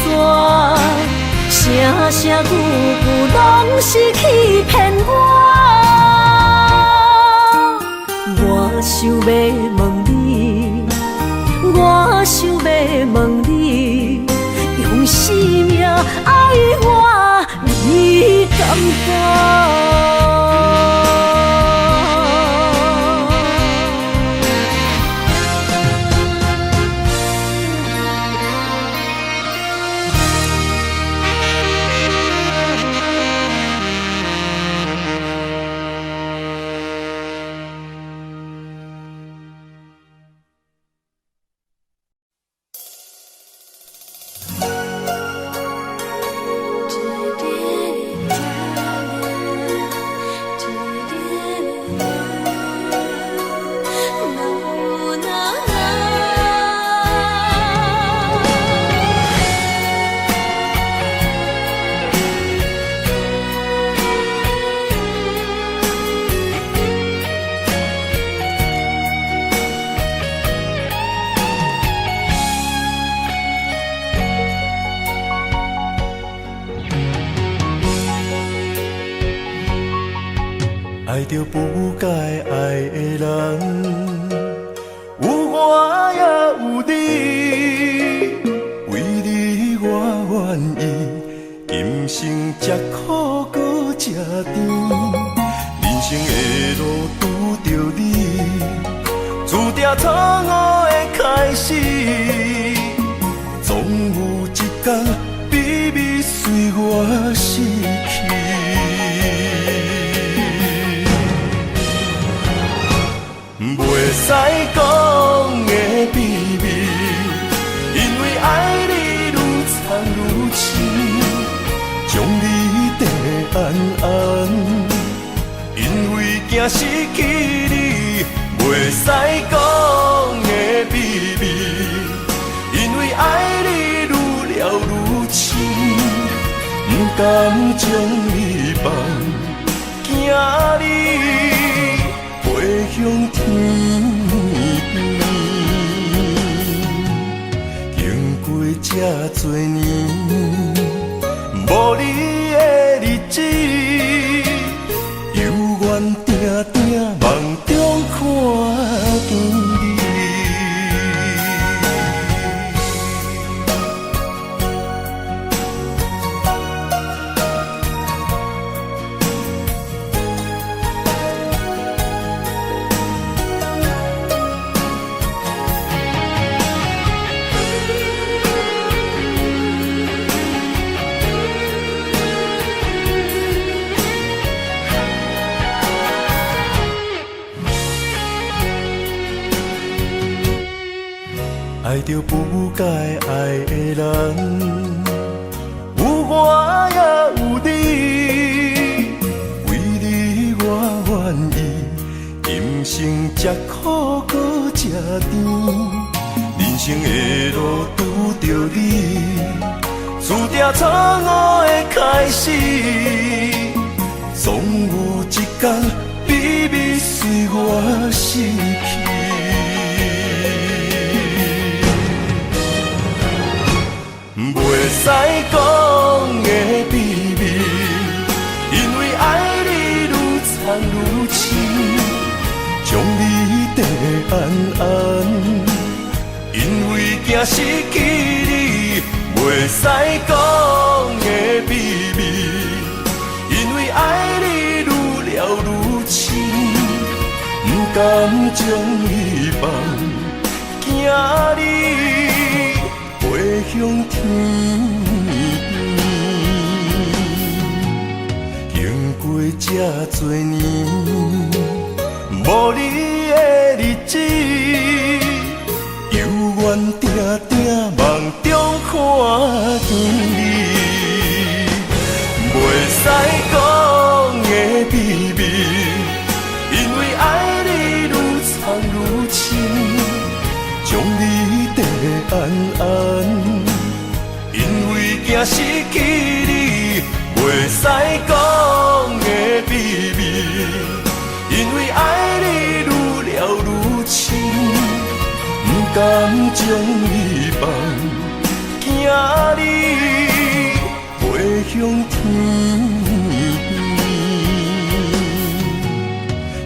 声声句句拢是欺骗我。我想要问你，我想要问你，用生命爱我，你敢讲？爱着不该爱的人，有我也有你，为你我愿意，今生吃苦搁吃甜，人生的路拄着你，注定错误的开始，总有一天秘密随我逝去。袂使讲的秘密，因为爱你愈藏愈深，将你地安安，因为惊失去你。袂使讲的秘密，因为爱你愈了愈深，不甘将你放，惊你飞向天边，经过这多年，无你的日子，犹原定定梦中看见你。爱着不该爱的人，有我也有你，为你我愿意，今生吃苦搁吃甜，人生的路拄着你，注定错误的开始，总有一天秘密随我逝去。袂使讲的秘密，因安安，因为惊失去你，袂使讲的秘密，因为爱你愈了愈深，不甘将你放，惊你飞向天。经过这多年，无你的日子，犹原定定梦中看见你。袂使讲的秘密，因为爱你愈藏愈深，将你跟安安，因为惊失去你，袂使讲的秘密，因为爱你愈了愈深，不甘将你放，惊你飞向天。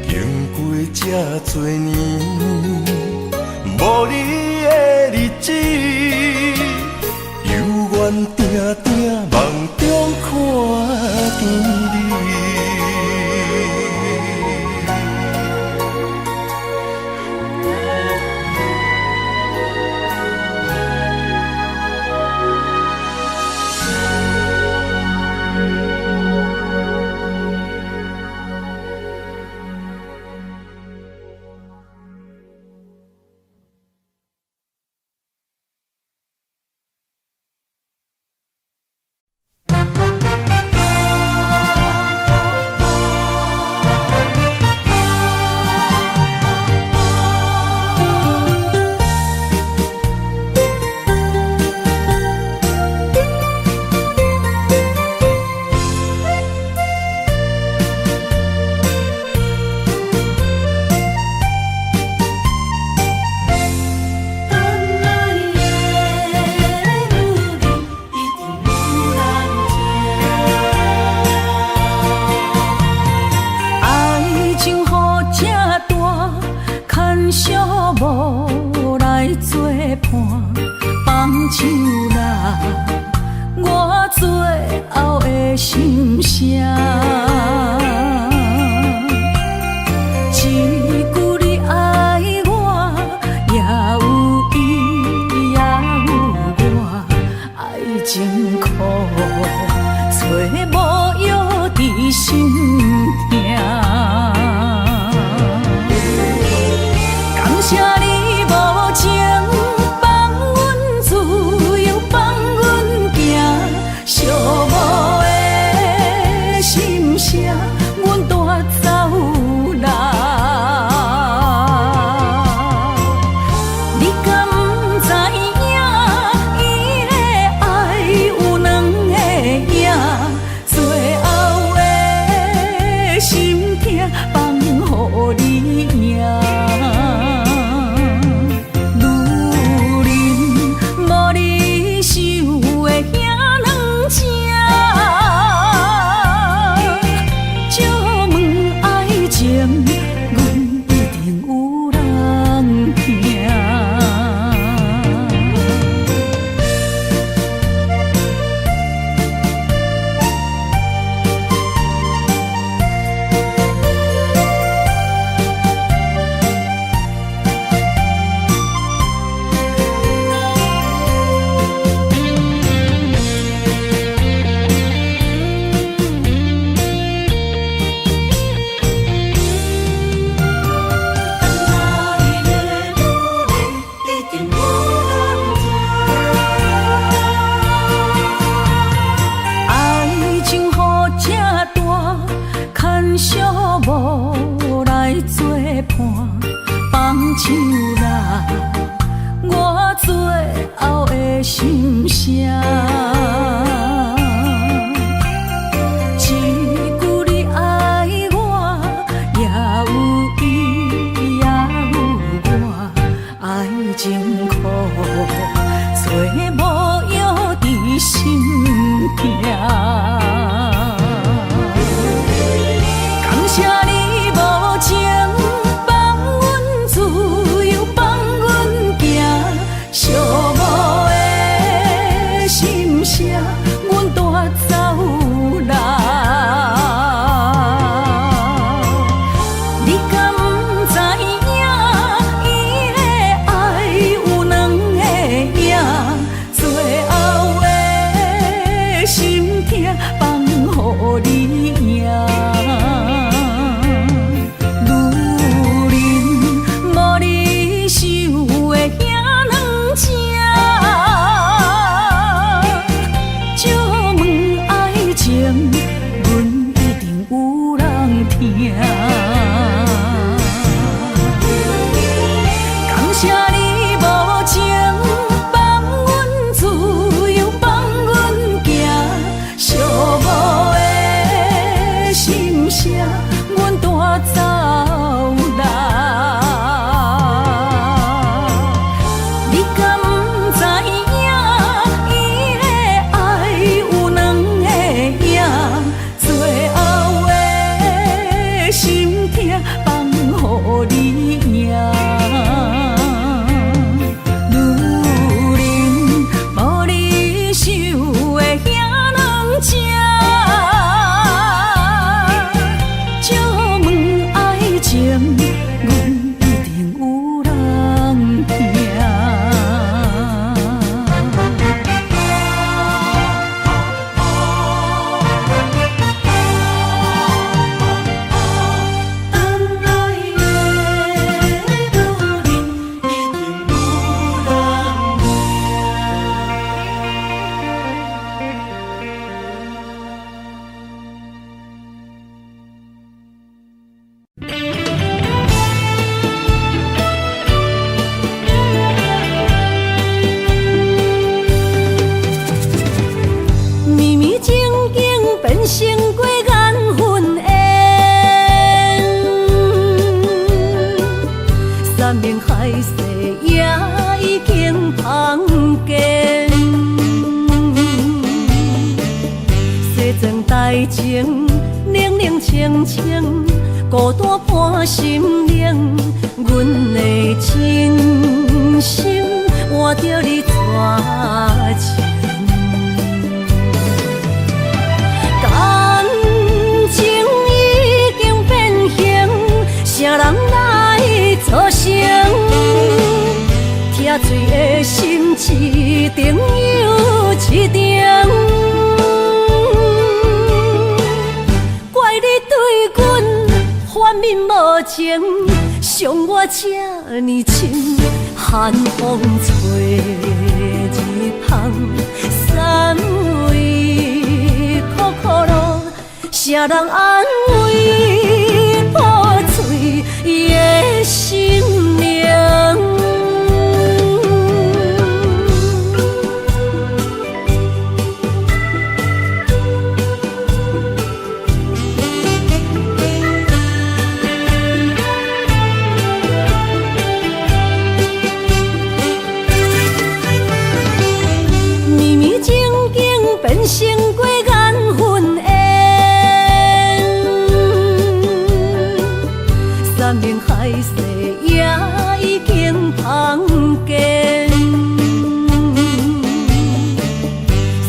经过这多年，无你的日子，犹原定定梦中看见你。感谢你无情放阮自台前，冷冷清清，孤单半心冷。阮的真心换着你绝情，感情已经变形，啥人来作成？疼水的心一定又一定。怪你对阮反面无情，伤我这呢深，寒风吹日芳，三位苦苦路，啥人安慰破碎的心灵？变成过缘分缘，山盟海誓也已经芳见。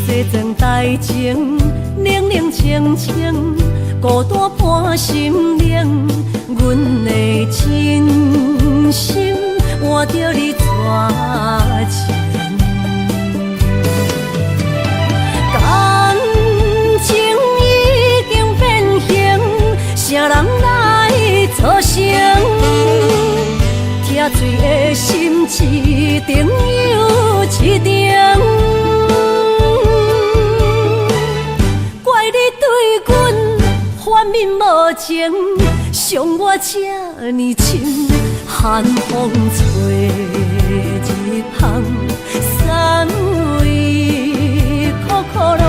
西装台前，冷冷清清，孤单半心冷。阮的真心换着你绝情。啥人来作成？疼水的心一定又一定。怪你对阮反面无情，伤我这呢深，寒风吹日芳，三位苦苦路，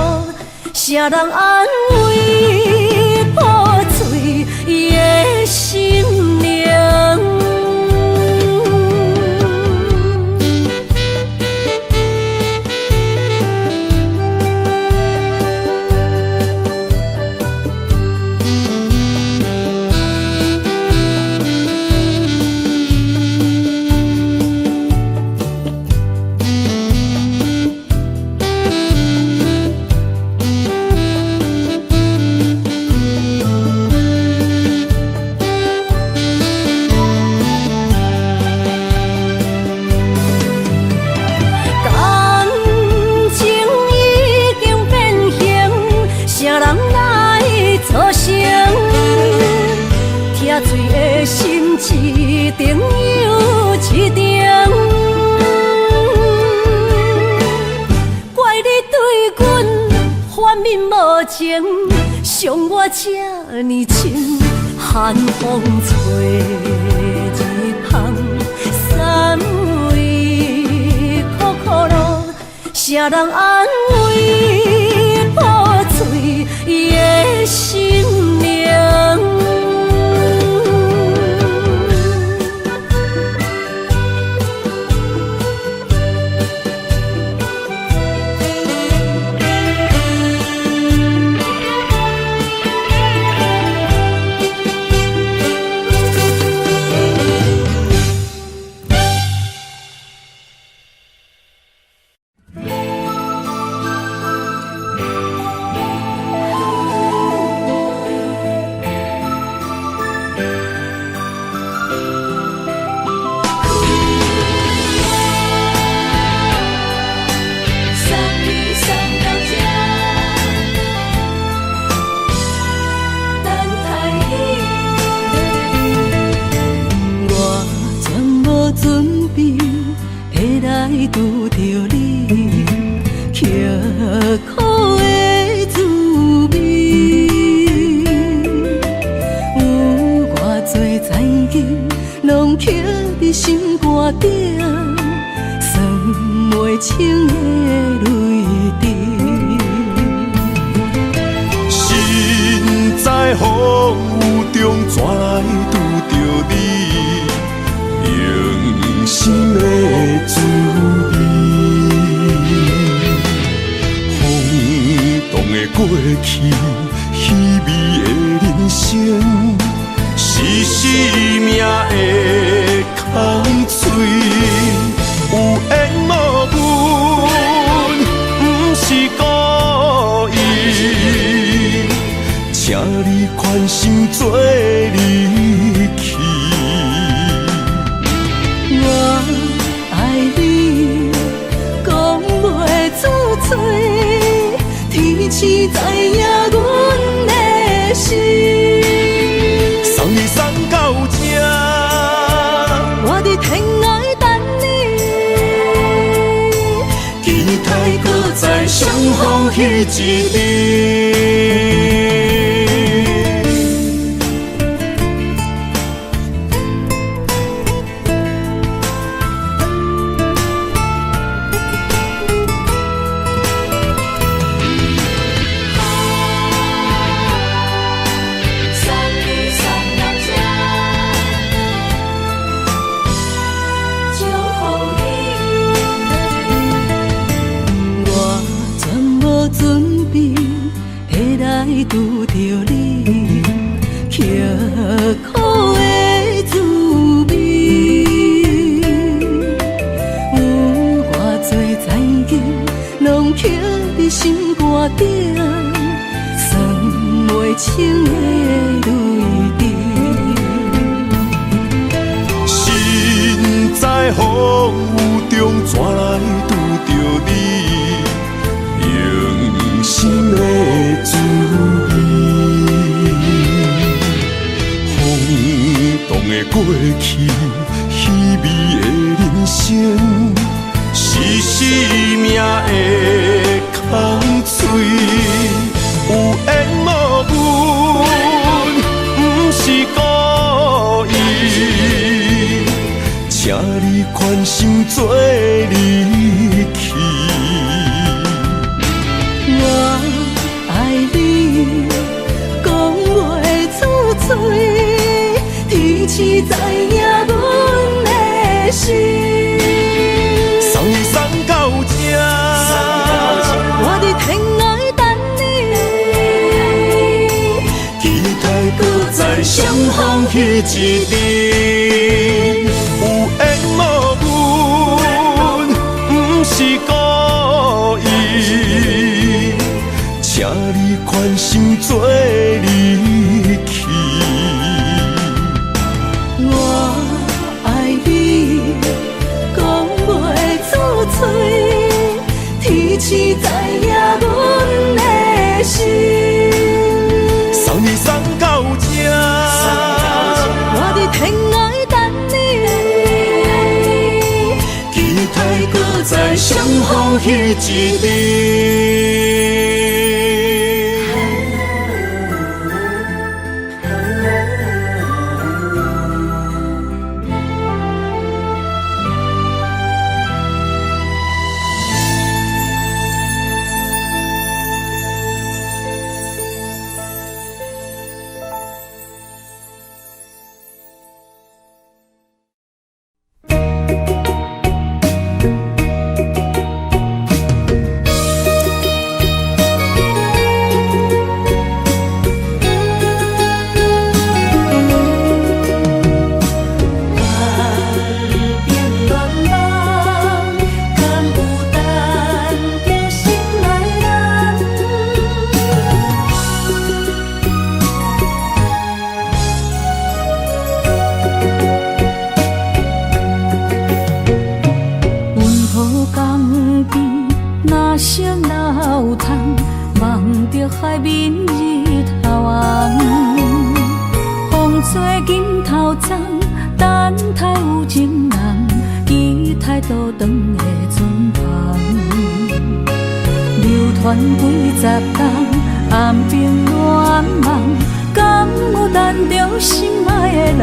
啥人安慰破碎的心灵？心一定又一定，怪你对阮反面无情，伤我这呢深，寒风吹日芳，三位苦苦路，啥人安慰破碎的心灵？拄着你，刻苦的滋味，有偌多知己，拢刻伫心肝顶，算袂清的泪滴。心在风雨中，怎来拄着你？用心的滋味，风动的过去，味的人生，是生命的空嘴，有缘无分，不是故意，请你宽心做离去。我爱你，讲袂出嘴，天赐知影阮的心。送你送到这，我伫天涯等你，期待搁再相逢彼一日。拄着你，刻苦的滋味，有偌多知己，拢刻伫心肝顶，算袂清的泪滴。身在风雨中，怎来拄着你？用心的滋味，风动的过去，稀微的人生，是生命的空嘴，有缘无分，不是故意，请你宽心做离去。我爱你，讲袂出嘴，天赐知影阮的心。送你送到这，我伫天涯等你，期待搁再相逢彼一日。有缘无分，不是故意，请你宽心做离去。我爱你，讲袂出嘴，天赐知影阮的心。送你送到这，我伫天涯等你，期待搁再相逢彼一日。海面日头红，风吹金头鬃，等待有情人，期待倒转的船旁，流传几十冬，暗冰乱梦，敢有等着心爱的人？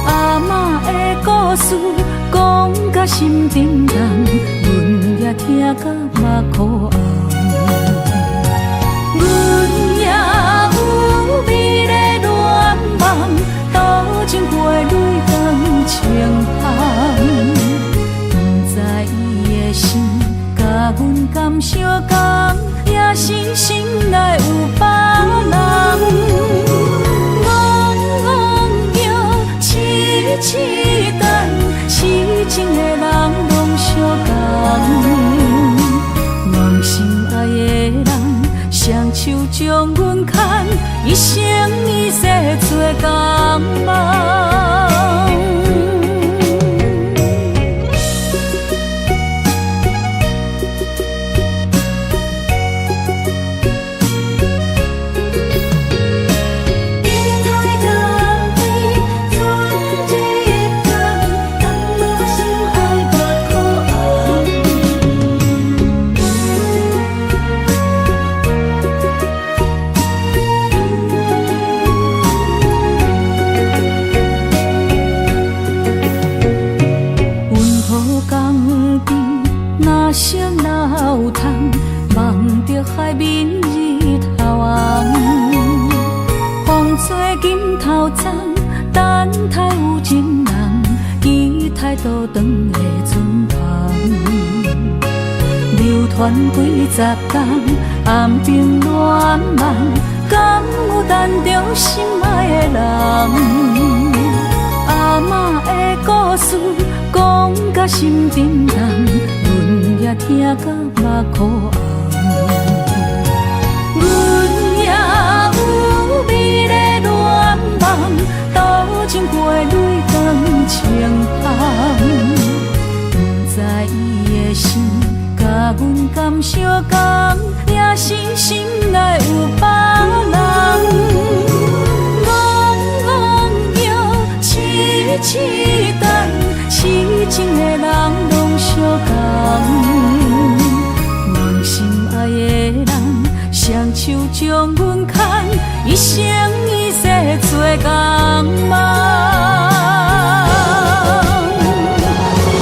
阿嬷的故事讲甲心沉重，阮也听甲目眶红。阮也有美丽恋梦，多情过泪光清风。不知伊的心，甲阮敢相共，也是心内有梦。手将阮牵，一生一世做同梦。声老叹，望着海面日头红，风吹金头鬃，等待有情人，期待倒转的船旁，流传几十天，暗中乱梦，敢有等着心爱的人？阿嬷的故事讲甲心沉重，也听到目眶红，阮也有美丽恋梦，斗阵过泪光情芳。不知伊的心甲阮敢相共，也是心内有别人。痴等，痴情的人拢相共，梦心爱的人，双手将阮牵，一生一世做同梦。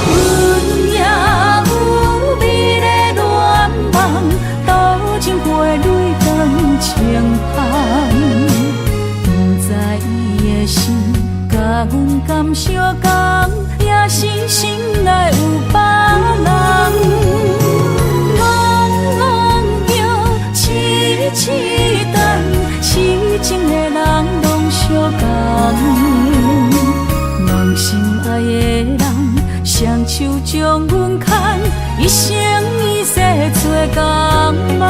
阮也有美丽恋梦，斗阵过泪光情芳。不知伊的心甲阮敢相共，也是心内有别人。茫渺痴痴等，痴情的人拢相共。梦心爱的人，双手将阮牵，一生一世做同梦。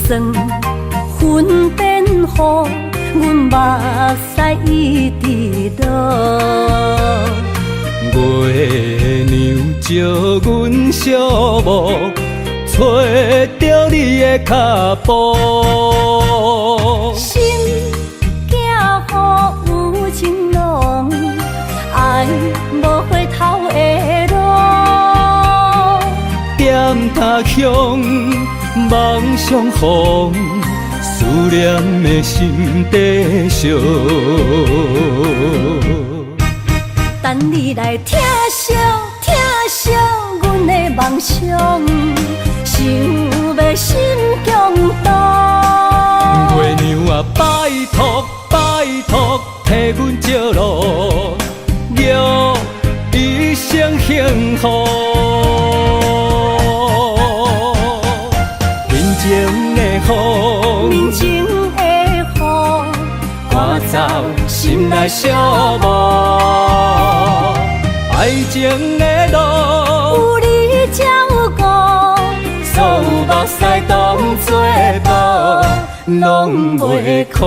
算云变雨，阮目屎一直落。月娘照阮小无，找着你的脚步。心行雨有情浓，爱无回头的路。点他乡。梦相逢，思念的心底烧。等你来听惜阮的梦想，想要心共度。月娘啊，拜托，替阮照路，祝一生幸福。面前的雨，赶走心内小无。爱情的路，有你才有我，所有目屎当作无，拢袂苦。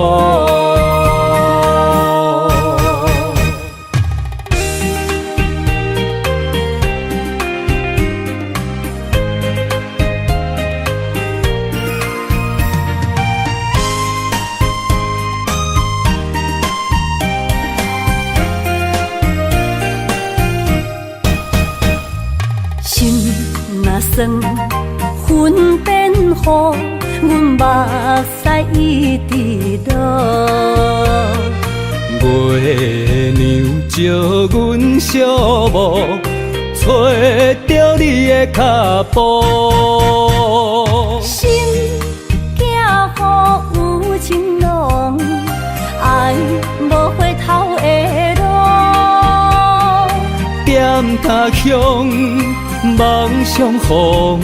算云变雨，雨，阮目屎一直落。月娘照阮寂寞，找着你的脚步。心寄予有情郎，爱无回头的路。点他乡，梦相逢，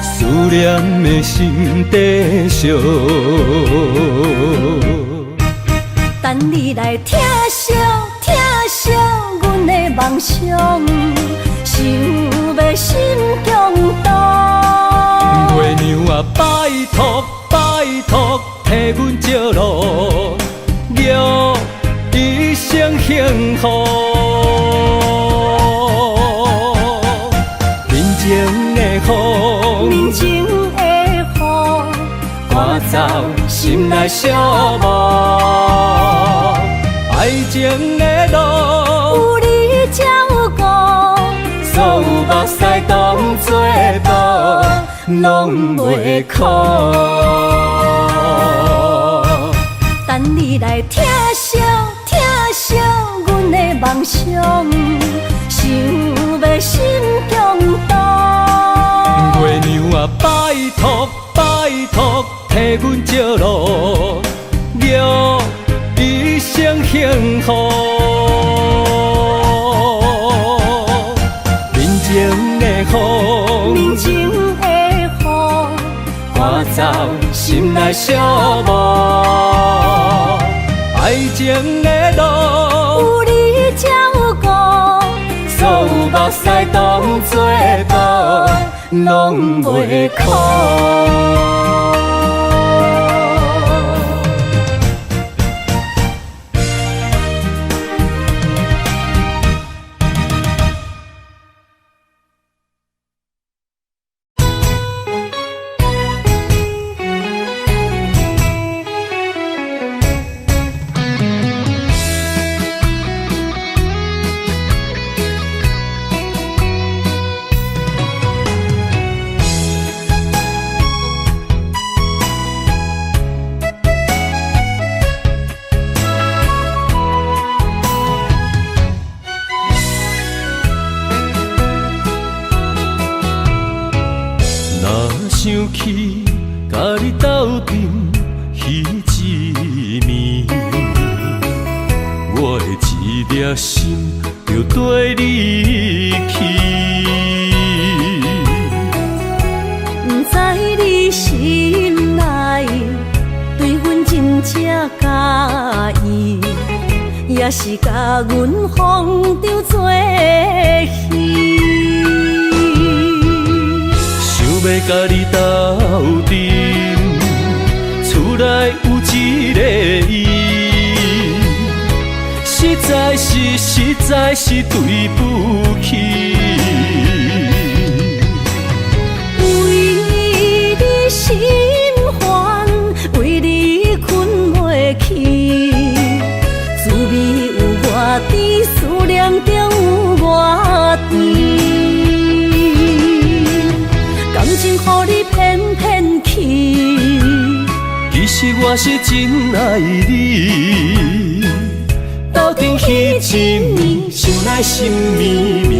思念的心底烧。等你来疼惜阮的梦想，想要心中动。月娘啊，拜托替阮照路，祝一生幸福。面前的雨，赶走心内寂寞。爱情的路，有你才有我，所有目屎当作宝，拢袂苦。等你来疼惜阮的梦想，想要心中动。月娘啊，拜托替阮照路，祝一生幸福。面前的雨，赶走心内寂寞。爱情的路，有你才有我，所有目屎当作宝，拢袂苦。想起甲你斗阵彼一暝，我的一粒心就跟你去。不知你心内对阮真正介意，也是甲阮风中做戏。要甲你斗阵，厝内有一个伊，实在是对不起。为你心烦，为你困袂去，滋味有外甜，思念中有外甜。感情予你骗去，其实我是真爱你，斗阵彼一暝，心内心绵绵。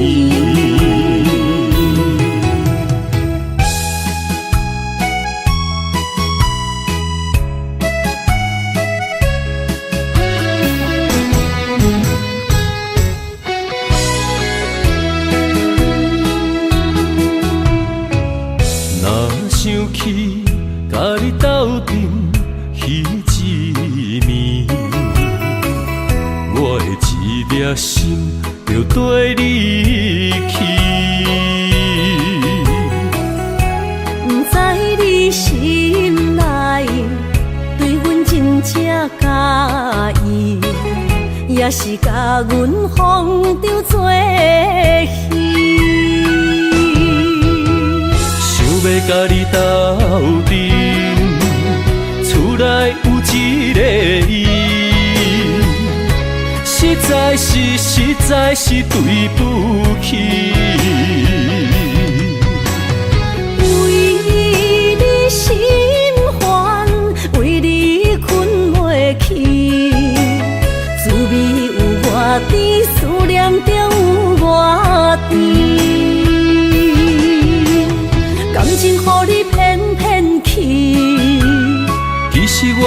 想起甲你斗阵彼一暝，我的一粒心就跟你去。不知你心内对阮真正介意，也是甲阮风中做戏。要甲你斗阵，厝内有一个伊，实在是对不起。为你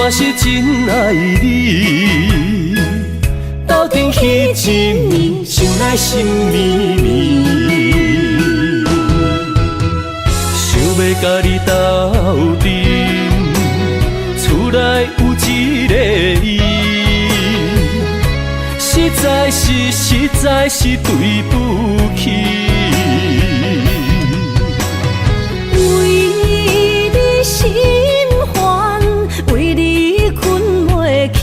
我是真爱你。斗阵彼一暝，想来心绵绵，想要甲你斗阵，厝内有一个伊，实在是对不起。为你心烦，为你困袂去，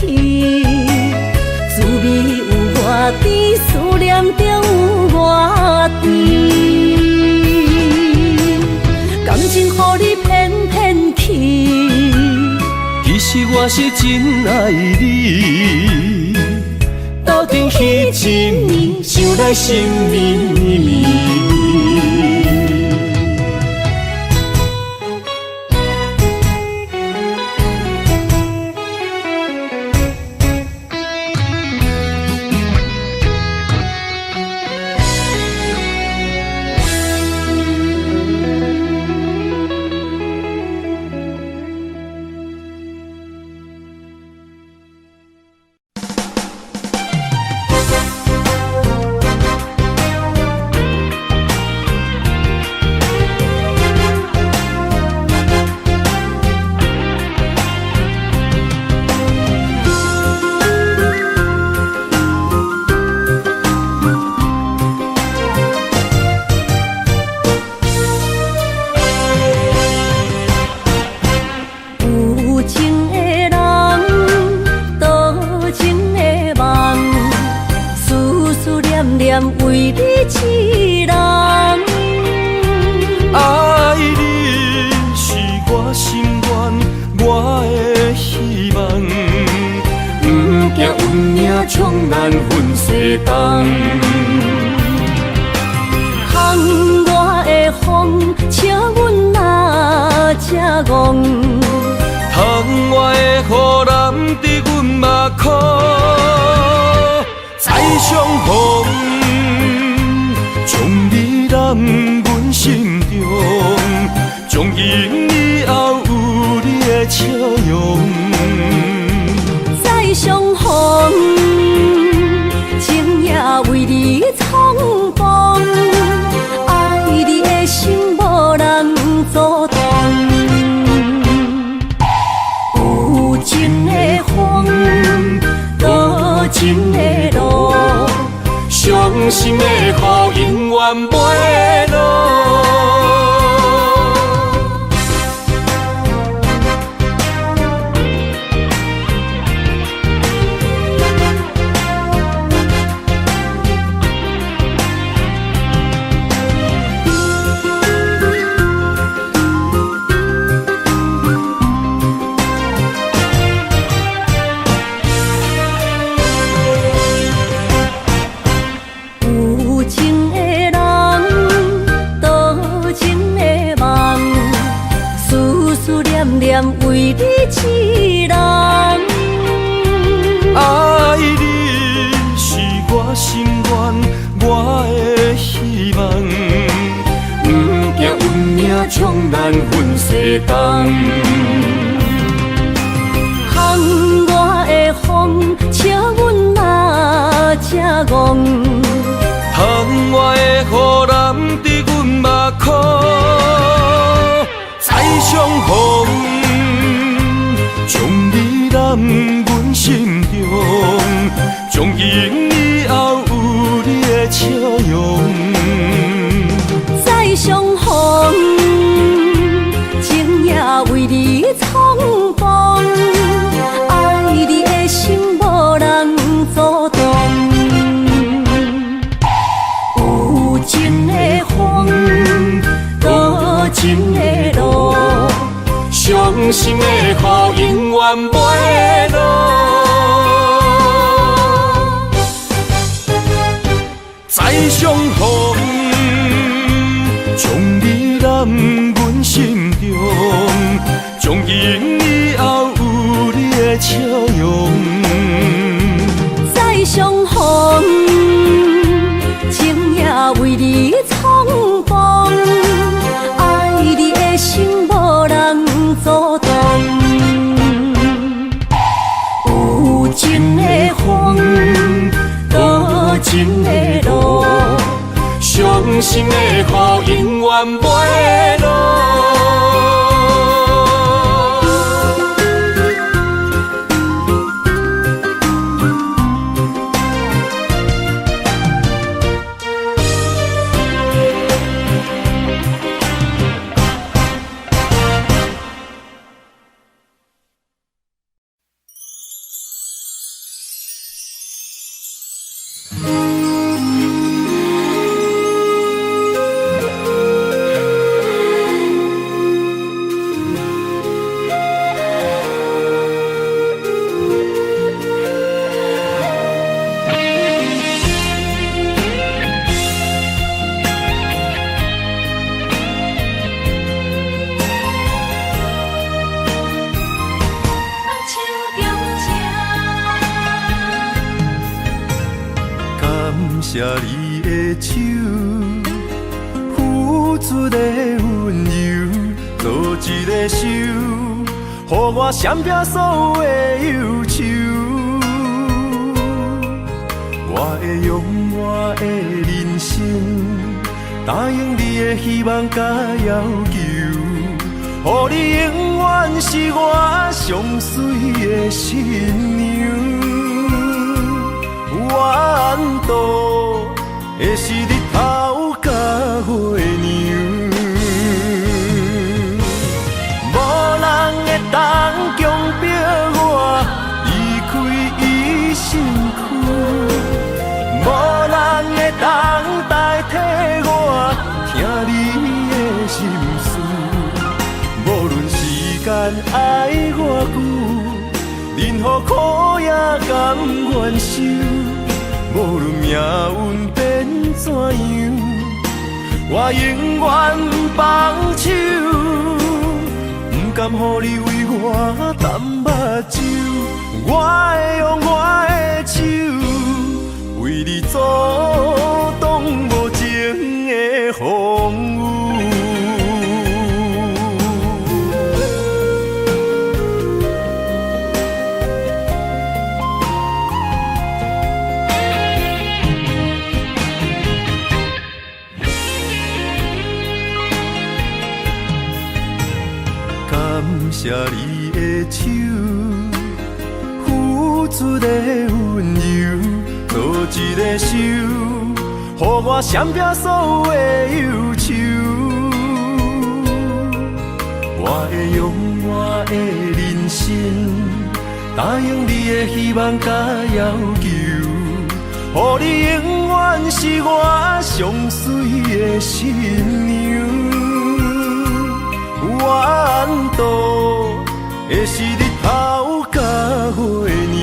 滋味有偌甜，思念着有偌甜。感情予你骗骗去，其实我是真爱你。斗阵彼一暝，想来心绵绵。为你一人，爱你是我心愿，我的希望。不惊运命冲咱分世东，窗外的风笑阮哪只戆，窗外的雨淋伫阮目眶，再相逢。将你揽阮心中，从今以后有你的笑容。再相逢，情也为你冲动，爱你的心无人阻挡。有情的风，多情的路。伤心的雨永远袂落。为你一人，爱你是我心愿，我的希望。不惊运命冲咱分世东，窗外的风笑阮哪只戆，窗外的雨淋伫阮目眶，再相逢。将你揽阮心中，从今以后有你的笑容。再相逢，情也为你冲动，爱你的心无人阻挡。有情的风，多情的路。伤心的雨永远袂落，再相逢，将你揽阮心中，从今以后有你的笑容。再相逢，情也为你冲动，爱你的心无人阻挡。真心的好，永远袂落。谢你的手，付出的温柔，做一个手，予我闪避所有的忧愁。我会用我的人生，答应你的希望甲要求，予你永远是我上水的新娘。缘途会是日头甲月亮，无人会当强迫我离开伊身躯，无人会当代替我听你的心事。无论时间爱我久，任何苦也甘愿受。无论命运变怎样，我永远放手，不甘予你为我淡目睭。我会用我的手，为你阻挡无情的风雨。谢你的手，付出的温柔，做一个手，予我闪避所有的忧愁。我会用我的人生，答应你的希望甲要求，予你永远是我上水的新娘。缘途会是日头甲月亮，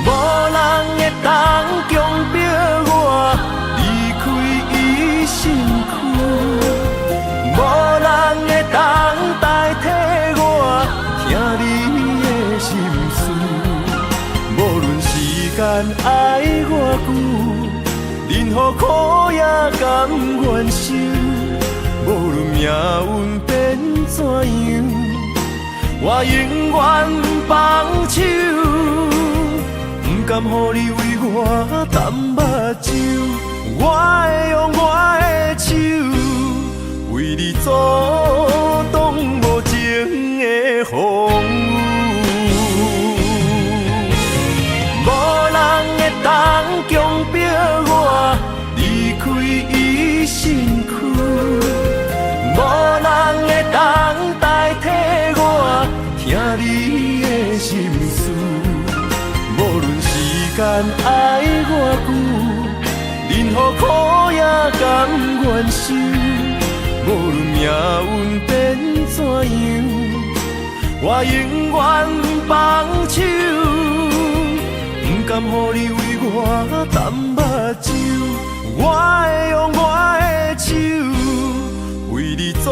无人会当强迫我离开伊身躯，无人会当代替我听你的心事。无论时间爱我久，任何苦也甘愿受。无论命运变怎样，我永远放手，不甘予你为我淡目睭。我会用我的手，为你阻挡无情的风雨。无人会当强迫我离开伊身躯。无人会当代替我听你的心事。无论时间爱我久，任何苦也甘愿受。无论命运变怎样，我永远放手，不甘予你为我淡目睭。我会用我的手，为你阻